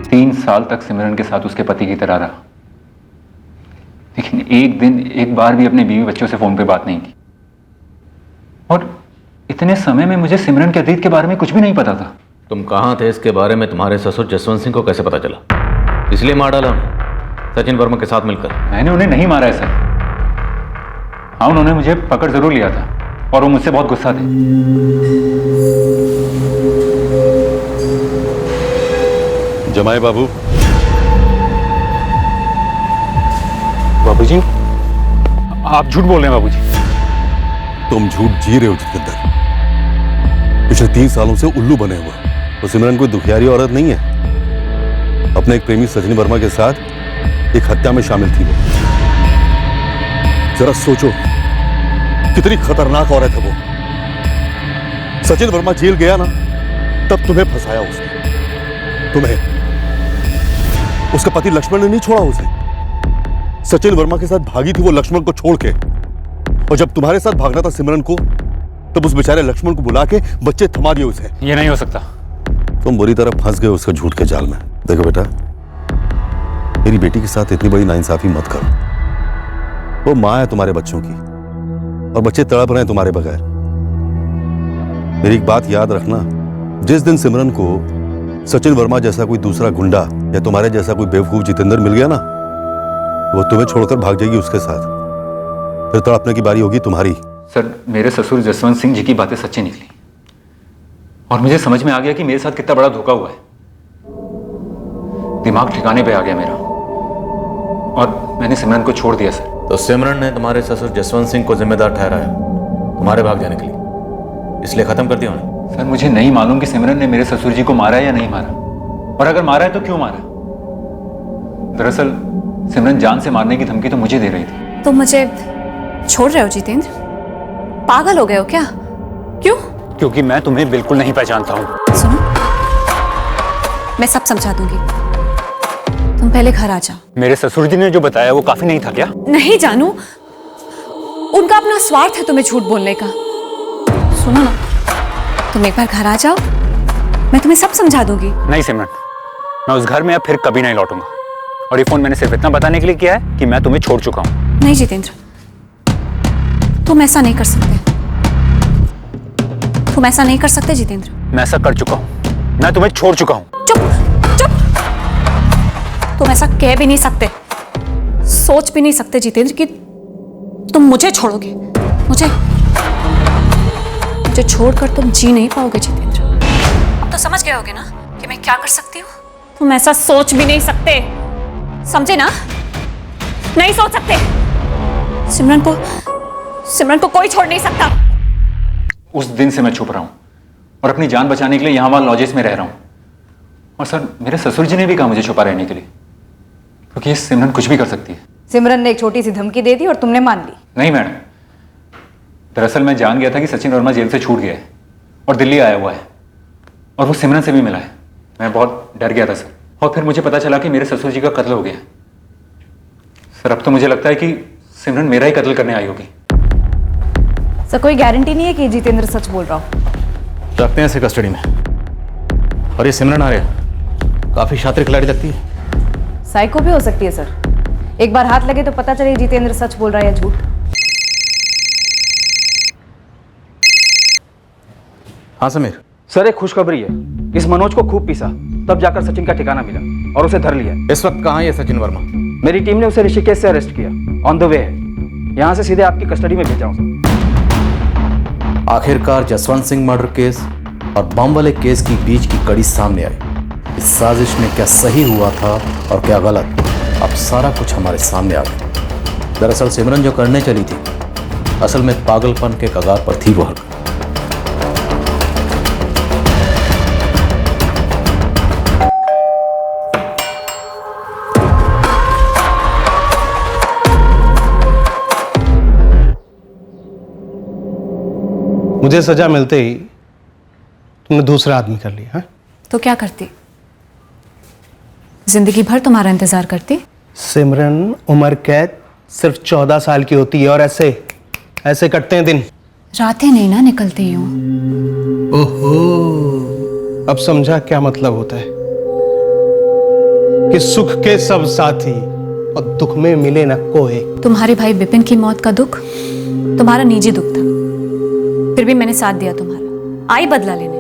3 साल तक सिमरन के साथ उसके पति की तरह रहा, लेकिन एक दिन एक बार भी अपने बीवी बच्चों से फोन पे बात नहीं की। और इतने समय में मुझे सिमरन के अतीत के बारे में कुछ भी नहीं पता था। तुम कहाँ थे इसके बारे में तुम्हारे ससुर जसवंत सिंह को कैसे पता चला? इसलिए मार डाला उन्हें सचिन वर्मा के साथ मिलकर? मैंने उन्हें नहीं मारा है सर। हाँ, उन्होंने मुझे पकड़ जरूर लिया था और वो मुझसे बहुत गुस्सा थे। जमाई बाबू। बाबूजी, आप झूठ बोल रहे हैं बाबूजी। तुम झूठ जी रहे हो जितेंद्र। पिछले 3 सालों से उल्लू बने हुए। तो सिमरन कोई दुखियारी औरत नहीं है। अपने एक प्रेमी सचिन वर्मा के साथ एक हत्या में शामिल थी वो। जरा सोचो कितनी खतरनाक औरत है वो। सचिन वर्मा जेल गया ना, तब तुम्हें फंसाया उसने। तुम्हें उसका पति लक्ष्मण ने नहीं छोड़ा उसे। सचिन वर्मा के साथ भागी थी वो लक्ष्मण को छोड़ के, और जब तुम्हारे साथ भागना था सिमरन को, तब उस बेचारे लक्ष्मण को बुला के बच्चे थमा दिए उसे। ये नहीं हो सकता। तुम बुरी तरह फंस गए उसके झूठ के जाल में। देखो बेटा, मेरी बेटी के साथ इतनी बड़ी नाइंसाफी मत करो। वो माँ है तुम्हारे बच्चों की, और बच्चे तड़प रहे हैं तुम्हारे बगैर। मेरी एक बात याद रखना, जिस दिन सिमरन को सचिन वर्मा जैसा कोई दूसरा गुंडा या तुम्हारे जैसा कोई बेवकूफ जितेंद्र मिल गया ना, वो तुम्हें छोड़कर भाग जाएगी उसके साथ। फिर तड़पने की बारी होगी तुम्हारी। सर, मेरे ससुर जसवंत सिंह जी की बातें सच्ची निकली और मुझे समझ में आ गया कि मेरे साथ कितना बड़ा धोखा हुआ है। दिमाग ठिकाने पे आ गया मेरा और मैंने सिमरन को छोड़ दिया सर। तो सिमरन ने तुम्हारे ससुर जसवंत सिंह को जिम्मेदार ठहराया तुम्हारे भाग जाने के लिए, इसलिए खत्म कर दिया उन्हें? सर, मुझे नहीं मालूम कि सिमरन ने मेरे ससुर जी को मारा या नहीं मारा, और अगर मारा है तो क्यों मारा। दरअसल सिमरन जान से मारने की धमकी तो मुझे दे रही थी। तुम मुझे छोड़ रहे हो जितेंद्र? पागल हो गए हो क्या? क्यों? क्योंकि मैं तुम्हें बिल्कुल नहीं पहचानता हूँ। सुनो, मैं सब समझा दूंगी, तुम पहले घर आ जाओ। मेरे ससुर जी ने जो बताया वो काफी नहीं था क्या? नहीं जानू, उनका अपना स्वार्थ है तुम्हें झूठ बोलने का। सुनो ना, तुम एक बार घर आ जाओ, मैं तुम्हें सब समझा दूंगी। नहीं सिमरन, मैं उस घर में अब फिर कभी नहीं लौटूंगा, और ये फोन मैंने सिर्फ इतना बताने के लिए किया है कि मैं तुम्हें छोड़ चुका हूँ। नहीं जितेंद्र, तुम ऐसा नहीं कर सकते। तुम ऐसा नहीं कर सकते जितेंद्र। मैं ऐसा कर चुका हूँ, मैं तुम्हें छोड़ चुका हूँ। चुप चुप, तुम ऐसा कह भी नहीं सकते, सोच भी नहीं सकते जितेंद्र कि तुम मुझे छोड़ोगे। मुझे छोड़कर तुम जी नहीं पाओगे जितेंद्र। अब तो समझ गए होगे ना कि मैं क्या कर सकती हूँ। तुम ऐसा सोच भी नहीं सकते, समझे ना? नहीं सोच सकते। सिमरन को कोई छोड़ नहीं सकता। उस दिन से मैं छुप रहा हूँ और अपनी जान बचाने के लिए यहाँ वहाँ लॉजेस में रह रहा हूँ। और सर, मेरे ससुर जी ने भी कहा मुझे छुपा रहने के लिए, क्योंकि ये सिमरन कुछ भी कर सकती है। सिमरन ने एक छोटी सी धमकी दे दी और तुमने मान ली? नहीं मैडम, दरअसल मैं जान गया था कि सचिन वर्मा जेल से छूट गया है और दिल्ली आया हुआ है, और वो सिमरन से भी मिला है। मैं बहुत डर गया था सर, और फिर मुझे पता चला कि मेरे ससुर जी का कत्ल हो गया। सर, अब तो मुझे लगता है कि सिमरन मेरा ही कत्ल करने आई होगी। सर, कोई गारंटी नहीं है कि जितेंद्र सच बोल रहा हो। रखते हैं इसे कस्टडी में। और ये सिमरन आर्या काफी शातिर खिलाड़ी लगती है। साइको भी हो सकती है सर। एक बार हाथ लगे तो पता चले जितेंद्र सच बोल रहा है या झूठ। हाँ समीर। सर, एक खुशखबरी है। इस मनोज को खूब पीसा, तब जाकर सचिन का ठिकाना मिला और उसे धर लिया। इस वक्त कहाँ है सचिन वर्मा? मेरी टीम ने उसे ऋषिकेश से अरेस्ट किया, ऑन द वे है। यहाँ से सीधे आपकी कस्टडी में भेज रहा हूँ। आखिरकार जसवंत सिंह मर्डर केस और बम वाले केस की बीच की कड़ी सामने आई। इस साजिश में क्या सही हुआ था और क्या गलत, अब सारा कुछ हमारे सामने आ गया। दरअसल सिमरन जो करने चली थी, असल में पागलपन के कगार पर थी वो हरकत। मुझे सजा मिलते ही तुमने दूसरा आदमी कर लिया। है? तो क्या करती? जिंदगी भर तुम्हारा इंतजार करती। सिमरन, उम्र कैद सिर्फ 14 साल की होती है और ऐसे कटते हैं दिन। रातें नहीं ना निकलती यूं। ओहो, अब समझा क्या मतलब होता है कि सुख के सब साथी और दुख में मिले न कोई। तुम्हारे भाई विपिन की मौत का दुख तुम्हारा निजी दुख था, फिर भी मैंने साथ दिया तुम्हारा। आई बदला लेने,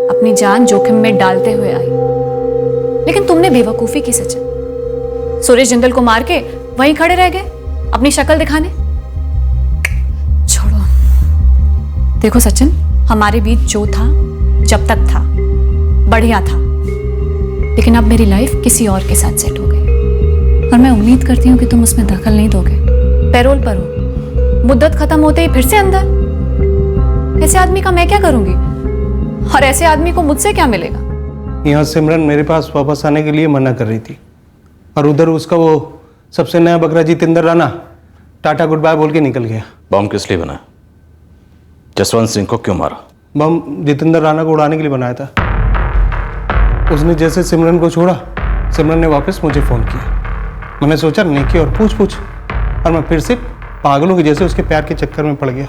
अपनी जान जोखिम में डालते हुए आई, लेकिन तुमने बेवकूफी की सचिन। सुरेश जिंदल को मार के वहीं खड़े रह गए अपनी शक्ल दिखाने। छोड़ो, देखो सचिन, हमारे बीच जो था जब तक था बढ़िया था, लेकिन अब मेरी लाइफ किसी और के साथ सेट हो गई और मैं उम्मीद करती हूँ कि तुम उसमें दखल नहीं दोगे। पैरोल पर हो, मुद्दत खत्म होते ही फिर से अंदर। ऐसे आदमी का मैं क्या करूंगी और ऐसे आदमी को मुझसे क्या मिलेगा? यहाँ सिमरन मेरे पास वापस आने के लिए मना कर रही थी और उधर उसका वो सबसे नया बकरा Jitendra Rana tata goodbye बोल के निकल गया। बम किस लिए बनाया? जसवंत सिंह को क्यों मारा? बम जितेंद्र राणा को उड़ाने के लिए बनाया था। उसने जैसे सिमरन को छोड़ा, सिमरन ने वापस मुझे फोन किया। मैंने सोचा नेकी और पूछ और मैं फिर से पागलों की जैसे उसके प्यार के चक्कर में पड़ गया।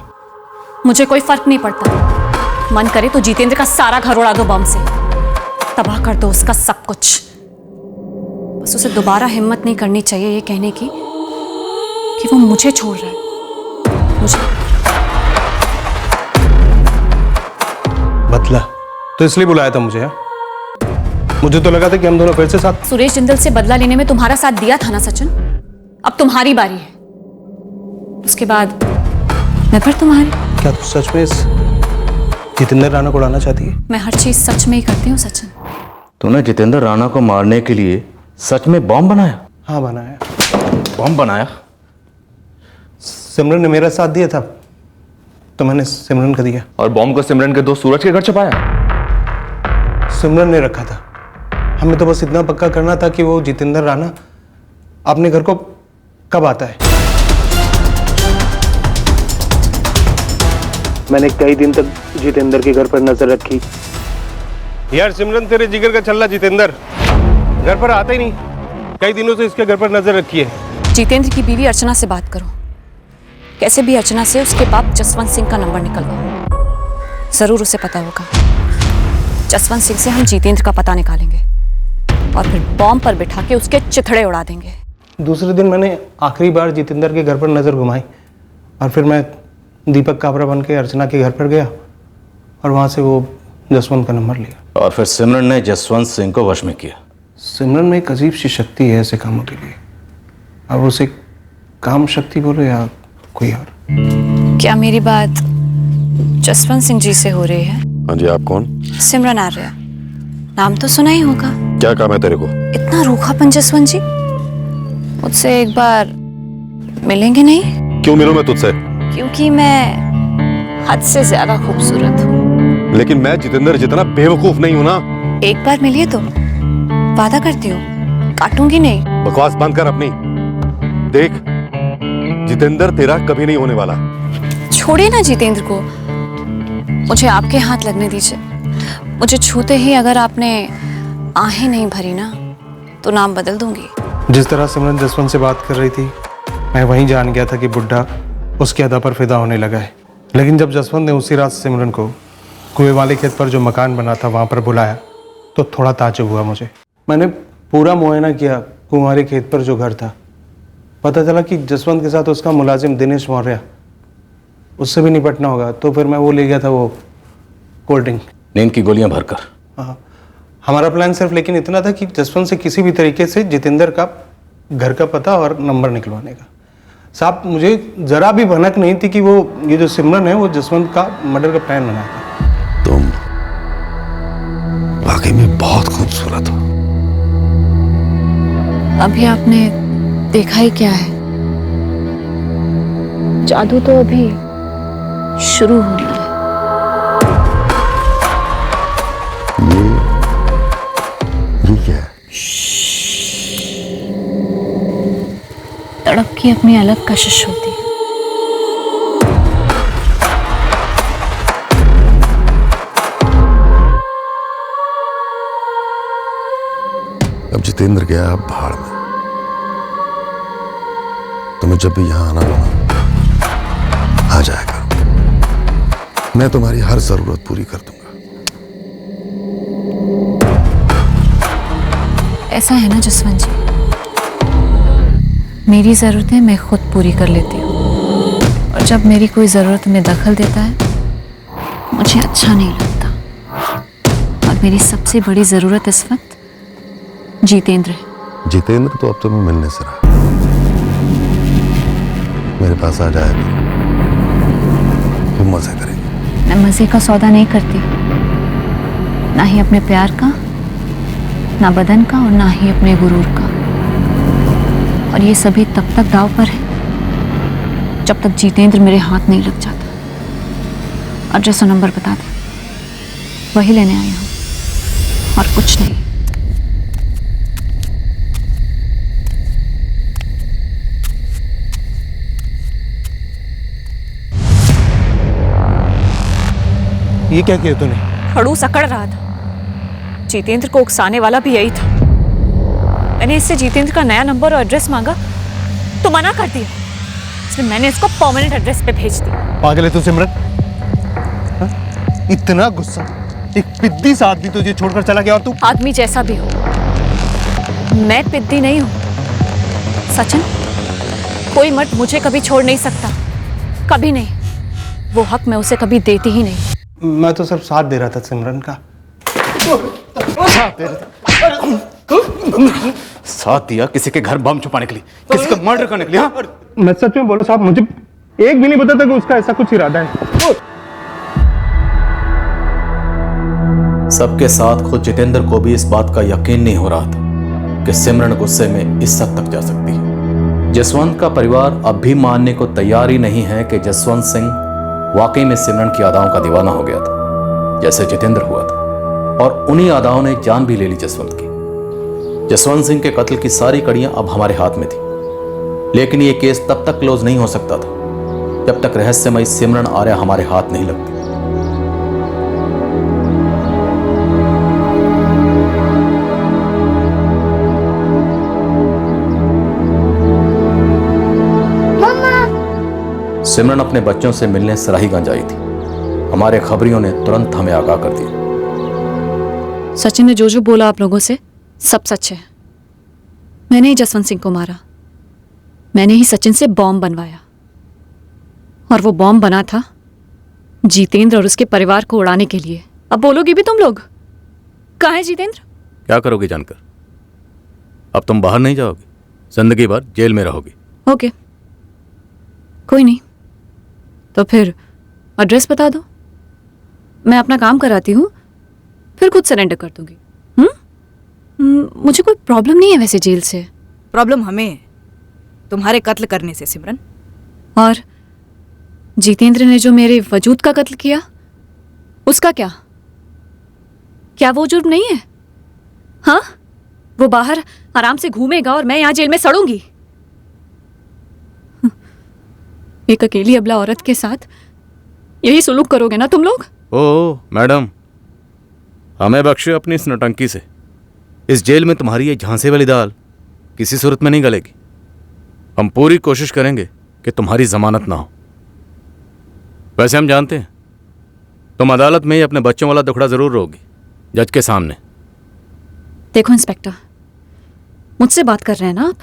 मुझे कोई फर्क नहीं पड़ता, मन करे तो जितेंद्र का सारा घर उड़ा दो बम से, तबाह कर दो उसका सब कुछ। बस उसे दोबारा हिम्मत नहीं करनी चाहिए ये कहने की कि वो मुझे छोड़ रहा है। मुझे बदला तो इसलिए बुलाया था मुझे? मुझे तो लगा था कि हम दोनों फिर से साथ। सुरेश जिंदल से बदला लेने में तुम्हारा साथ दिया था ना सचिन, अब तुम्हारी बारी है। उसके बाद मैं फिर तुम्हारी। क्या तू सच में इस जितेंद्र राणा को उड़ाना चाहती है? मैं हर चीज सच में ही करती हूँ सचिन। तूने जितेंद्र राणा को मारने के लिए सच में बॉम्ब बनाया? हाँ बनाया। बॉम्ब बनाया? सिमरन ने मेरा साथ दिया था तो मैंने सिमरन का दिया। और बॉम्ब को सिमरन के दोस्त सूरज के घर छुपाया? सिमरन ने रखा था। हमें तो बस इतना पक्का करना था कि वो जितेंद्र राणा अपने घर को कब आता है। मैंने कई दिन तक जितेंद्र के घर पर नजर रखी। यार सिमरन, तेरे जिगर का छल्ला जितेंद्र घर पर आता ही नहीं। कई दिनों से इसके घर पर नजर रखी है। जितेंद्र की बीवी अर्चना से बात करो, कैसे भी अर्चना से उसके बाप जसवंत सिंह का नंबर निकलवाओ। जरूर उसे पता होगा। जसवंत सिंह से हम जितेंद्र का पता निकालेंगे और फिर बॉम्ब पर बिठा के उसके चिथड़े उड़ा देंगे। दूसरे दिन मैंने आखिरी बार जितेंद्र के घर पर नजर घुमाई और फिर मैं दीपक काबरा बन के अर्चना के घर पर गया और वहां से वो जसवंत का नंबर लिया। और फिर सिमरन ने जसवंत सिंह को वश में किया। सिमरन में एक अजीब सी शक्ति है ऐसे कामों के लिए। अब उसे काम शक्ति बोलो या कोई और। क्या मेरी बात जसवंत सिंह जी से हो रही है? हाँ जी, आप कौन? सिमरन आर्या, नाम तो सुना ही होगा। क्या काम है तेरे को? इतना रूखापन जसवंत जी, मुझसे एक बार मिलेंगे नहीं? क्यों मिलूं मैं तुझसे? क्योंकि मैं हद से ज्यादा खूबसूरत हूँ। लेकिन मैं जितेंद्र जितना बेवकूफ नहीं हूं ना। एक बार मिलिए तो वादा करती हूँ, काटूंगी नहीं। बकवास बंद कर अपनी। देख, जितेंद्र तेरा कभी नहीं होने वाला। छोड़िए ना जितेंद्र को, मुझे आपके हाथ लगने दीजिए। मुझे छूते ही अगर आपने आहें नहीं भरी ना तो नाम बदल दूंगी। जिस तरह सिमरन जसवंत से बात कर रही थी, मैं वहीं जान गया था कि बुड्ढा उसकी अदा पर फिदा होने लगा है। लेकिन जब जसवंत ने उसी रात सिमरन को कुएं वाले खेत पर जो मकान बना था वहां पर बुलाया तो थोड़ा ताज्जुब हुआ मुझे। मैंने पूरा मुआयना किया कुएं वाले खेत पर जो घर था। पता चला कि जसवंत के साथ उसका मुलाजिम दिनेश मौर्य, उससे भी निपटना होगा। तो फिर मैं वो ले गया था, वो कोल्ड ड्रिंक, नींद की गोलियां भरकर। हाँ, हमारा प्लान सिर्फ लेकिन इतना था कि जसवंत से किसी भी तरीके से जितेंद्र का घर का पता और नंबर निकलवाने का। साहब, मुझे जरा भी भनक नहीं थी कि वो ये जो सिमरन है वो जसवंत का मर्डर का प्लान बनाया था। तुम वाकई में बहुत खूबसूरत हो। अभी आपने देखा ही क्या है, जादू तो अभी शुरू होना है। ये क्या है? तड़प की अपनी अलग कशिश होती है। अब जितेंद्र गया, अब भाड़ में। तुम्हें जब भी यहां आना होगा आ जाया करो। मैं तुम्हारी हर जरूरत पूरी कर दूंगा। ऐसा है ना जसवंत जी, मेरी ज़रूरतें मैं खुद पूरी कर लेती हूँ, और जब मेरी कोई ज़रूरत में दखल देता है मुझे अच्छा नहीं लगता। और मेरी सबसे बड़ी ज़रूरत इस वक्त जितेंद्र है। जितेंद्र तो अब तुम्हें मिलने से रहा, मेरे पास आ जाए तो मजे करेंगे। मैं मज़े का सौदा नहीं करती, ना ही अपने प्यार का, ना बदन का, और ना ही अपने गुरूर का। और ये सभी तब तक दाव पर है जब तक जितेंद्र मेरे हाथ नहीं लग जाता। एड्रेस और नंबर बता दे, वही लेने आई हूँ और कुछ नहीं। ये क्या किया तूने? खड़ूस अकड़ रहा था, जितेंद्र को उकसाने वाला भी यही था। मैंने इससे जितेंद्र का नया नंबर और एड्रेस मांगा तो मना कर दिया, इसलिए मैंने इसको परमानेंट एड्रेस पे भेज दिया। पागल है तू सिमरन? हा? इतना गुस्सा, एक पिद्दी सा आदमी तुझे छोड़कर चला गया और तू? आदमी जैसा भी हो, मैं पिद्दी नहीं हूं। सचिन, कोई मर्द मुझे कभी छोड़ नहीं सकता, कभी नहीं। वो हक मैं उसे कभी देती ही नहीं। मैं तो सिर्फ साथ दे रहा था सिमरन का। साथ दिया किसी के घर बम छुपाने के लिए, किसी का मर्डर करने के लिए? हाँ? मैं सच में बोलो साहब, मुझे एक भी नहीं पता था कि उसका ऐसा कुछ इरादा है। सबके साथ खुद जितेंद्र को भी इस बात का यकीन नहीं हो रहा था कि सिमरन गुस्से में इस हद तक जा सकती है। जसवंत का परिवार अब भी मानने को तैयार ही नहीं है कि जसवंत सिंह वाकई में सिमरन की अदाओं का दीवाना हो गया था, जैसे जितेंद्र हुआ था। और उन्हीं अदाओं ने जान भी ले ली जसवंत की। जसवंत सिंह के कत्ल की सारी कड़ियां अब हमारे हाथ में थी, लेकिन यह केस तब तक क्लोज नहीं हो सकता था जब तक रहस्यमयी सिमरन आर्या हमारे हाथ नहीं लगती। सिमरन अपने बच्चों से मिलने सराहीगंज आई थी। हमारे खबरियों ने तुरंत हमें आगाह कर दिया। सचिन ने जो बोला आप लोगों से सब सच है। मैंने ही जसवंत सिंह को मारा, मैंने ही सचिन से बॉम्ब बनवाया, और वो बॉम्ब बना था जितेंद्र और उसके परिवार को उड़ाने के लिए। अब बोलोगे भी तुम लोग? कहाँ है जितेंद्र? क्या करोगे जानकर? अब तुम बाहर नहीं जाओगे, जिंदगी भर जेल में रहोगी। ओके, कोई नहीं, तो फिर एड्रेस बता दो, मैं अपना काम कराती हूँ, फिर खुद सरेंडर कर दूंगी। मुझे कोई प्रॉब्लम नहीं है वैसे जेल से। प्रॉब्लम हमें है तुम्हारे कत्ल करने से सिमरन। और जितेंद्र ने जो मेरे वजूद का कत्ल किया, उसका क्या? क्या वो जुर्म नहीं है? हाँ, वो बाहर आराम से घूमेगा और मैं यहाँ जेल में सड़ूंगी। एक अकेली अबला औरत के साथ यही सुलूक करोगे ना तुम लोग? ओ मैडम, हमें बख्शे अपनी इस नौटंकी से। इस जेल में तुम्हारी ये झांसे वाली दाल किसी सूरत में नहीं गलेगी। हम पूरी कोशिश करेंगे कि तुम्हारी जमानत ना हो। वैसे हम जानते हैं तुम अदालत में ही अपने बच्चों वाला दुखड़ा जरूर रोगी, जज के सामने। देखो इंस्पेक्टर, मुझसे बात कर रहे हैं ना आप,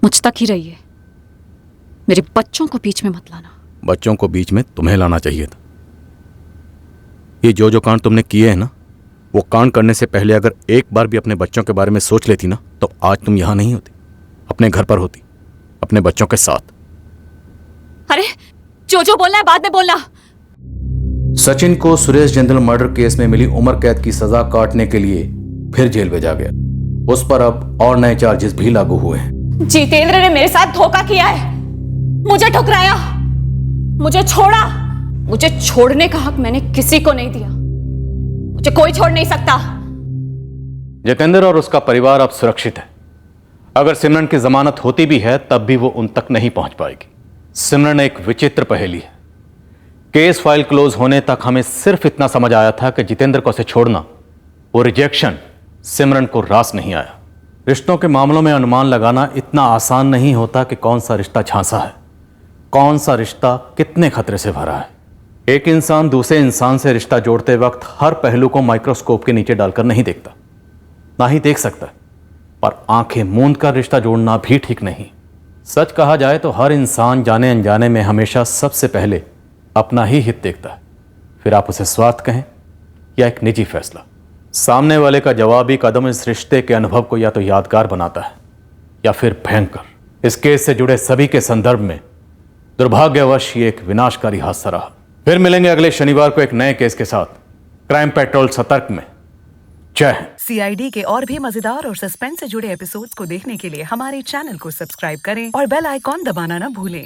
मुझ तक ही रहिए, मेरे बच्चों को बीच में मत लाना। बच्चों को बीच में तुम्हें लाना चाहिए था। ये जो कांड तुमने किए हैं ना, वो कांड करने से पहले अगर एक बार भी अपने बच्चों के बारे में सोच लेती ना, तो आज तुम यहां नहीं होती, अपने घर पर होती, अपने बच्चों के साथ। अरे जो बोलना है बाद में बोलना। सचिन को सुरेश जिंदल मर्डर केस में मिली उम्र कैद की सजा काटने के लिए फिर जेल भेजा गया। उस पर अब और नए चार्जेस भी लागू हुए हैं। जितेंद्र ने मेरे साथ धोखा किया है, मुझे ठुकराया, मुझे छोड़ा। मुझे छोड़ने का हक मैंने किसी को नहीं दिया, मुझे कोई छोड़ नहीं सकता। जितेंद्र और उसका परिवार अब सुरक्षित है। अगर सिमरन की जमानत होती भी है तब भी वो उन तक नहीं पहुंच पाएगी। सिमरन एक विचित्र पहेली है। केस फाइल क्लोज होने तक हमें सिर्फ इतना समझ आया था कि जितेंद्र को उसे छोड़ना, वो रिजेक्शन, सिमरन को रास नहीं आया। रिश्तों के मामलों में अनुमान लगाना इतना आसान नहीं होता कि कौन सा रिश्ता झांसा है, कौन सा रिश्ता कितने खतरे से भरा है। एक इंसान दूसरे इंसान से रिश्ता जोड़ते वक्त हर पहलू को माइक्रोस्कोप के नीचे डालकर नहीं देखता, ना ही देख सकता। पर आंखें मूंद कर रिश्ता जोड़ना भी ठीक नहीं। सच कहा जाए तो हर इंसान जाने अनजाने में हमेशा सबसे पहले अपना ही हित देखता है, फिर आप उसे स्वार्थ कहें या एक निजी फैसला। सामने वाले का जवाबी कदम इस रिश्ते के अनुभव को या तो यादगार बनाता है या फिर भयंकर। इस केस से जुड़े सभी के संदर्भ में दुर्भाग्यवश ये एक विनाशकारी हादसा रहा। फिर मिलेंगे अगले शनिवार को एक नए केस के साथ क्राइम पेट्रोल सतर्क में। जय हिंद। सीआईडी के और भी मजेदार और सस्पेंस से जुड़े एपिसोड्स को देखने के लिए हमारे चैनल को सब्सक्राइब करें और बेल आइकॉन दबाना ना भूलें।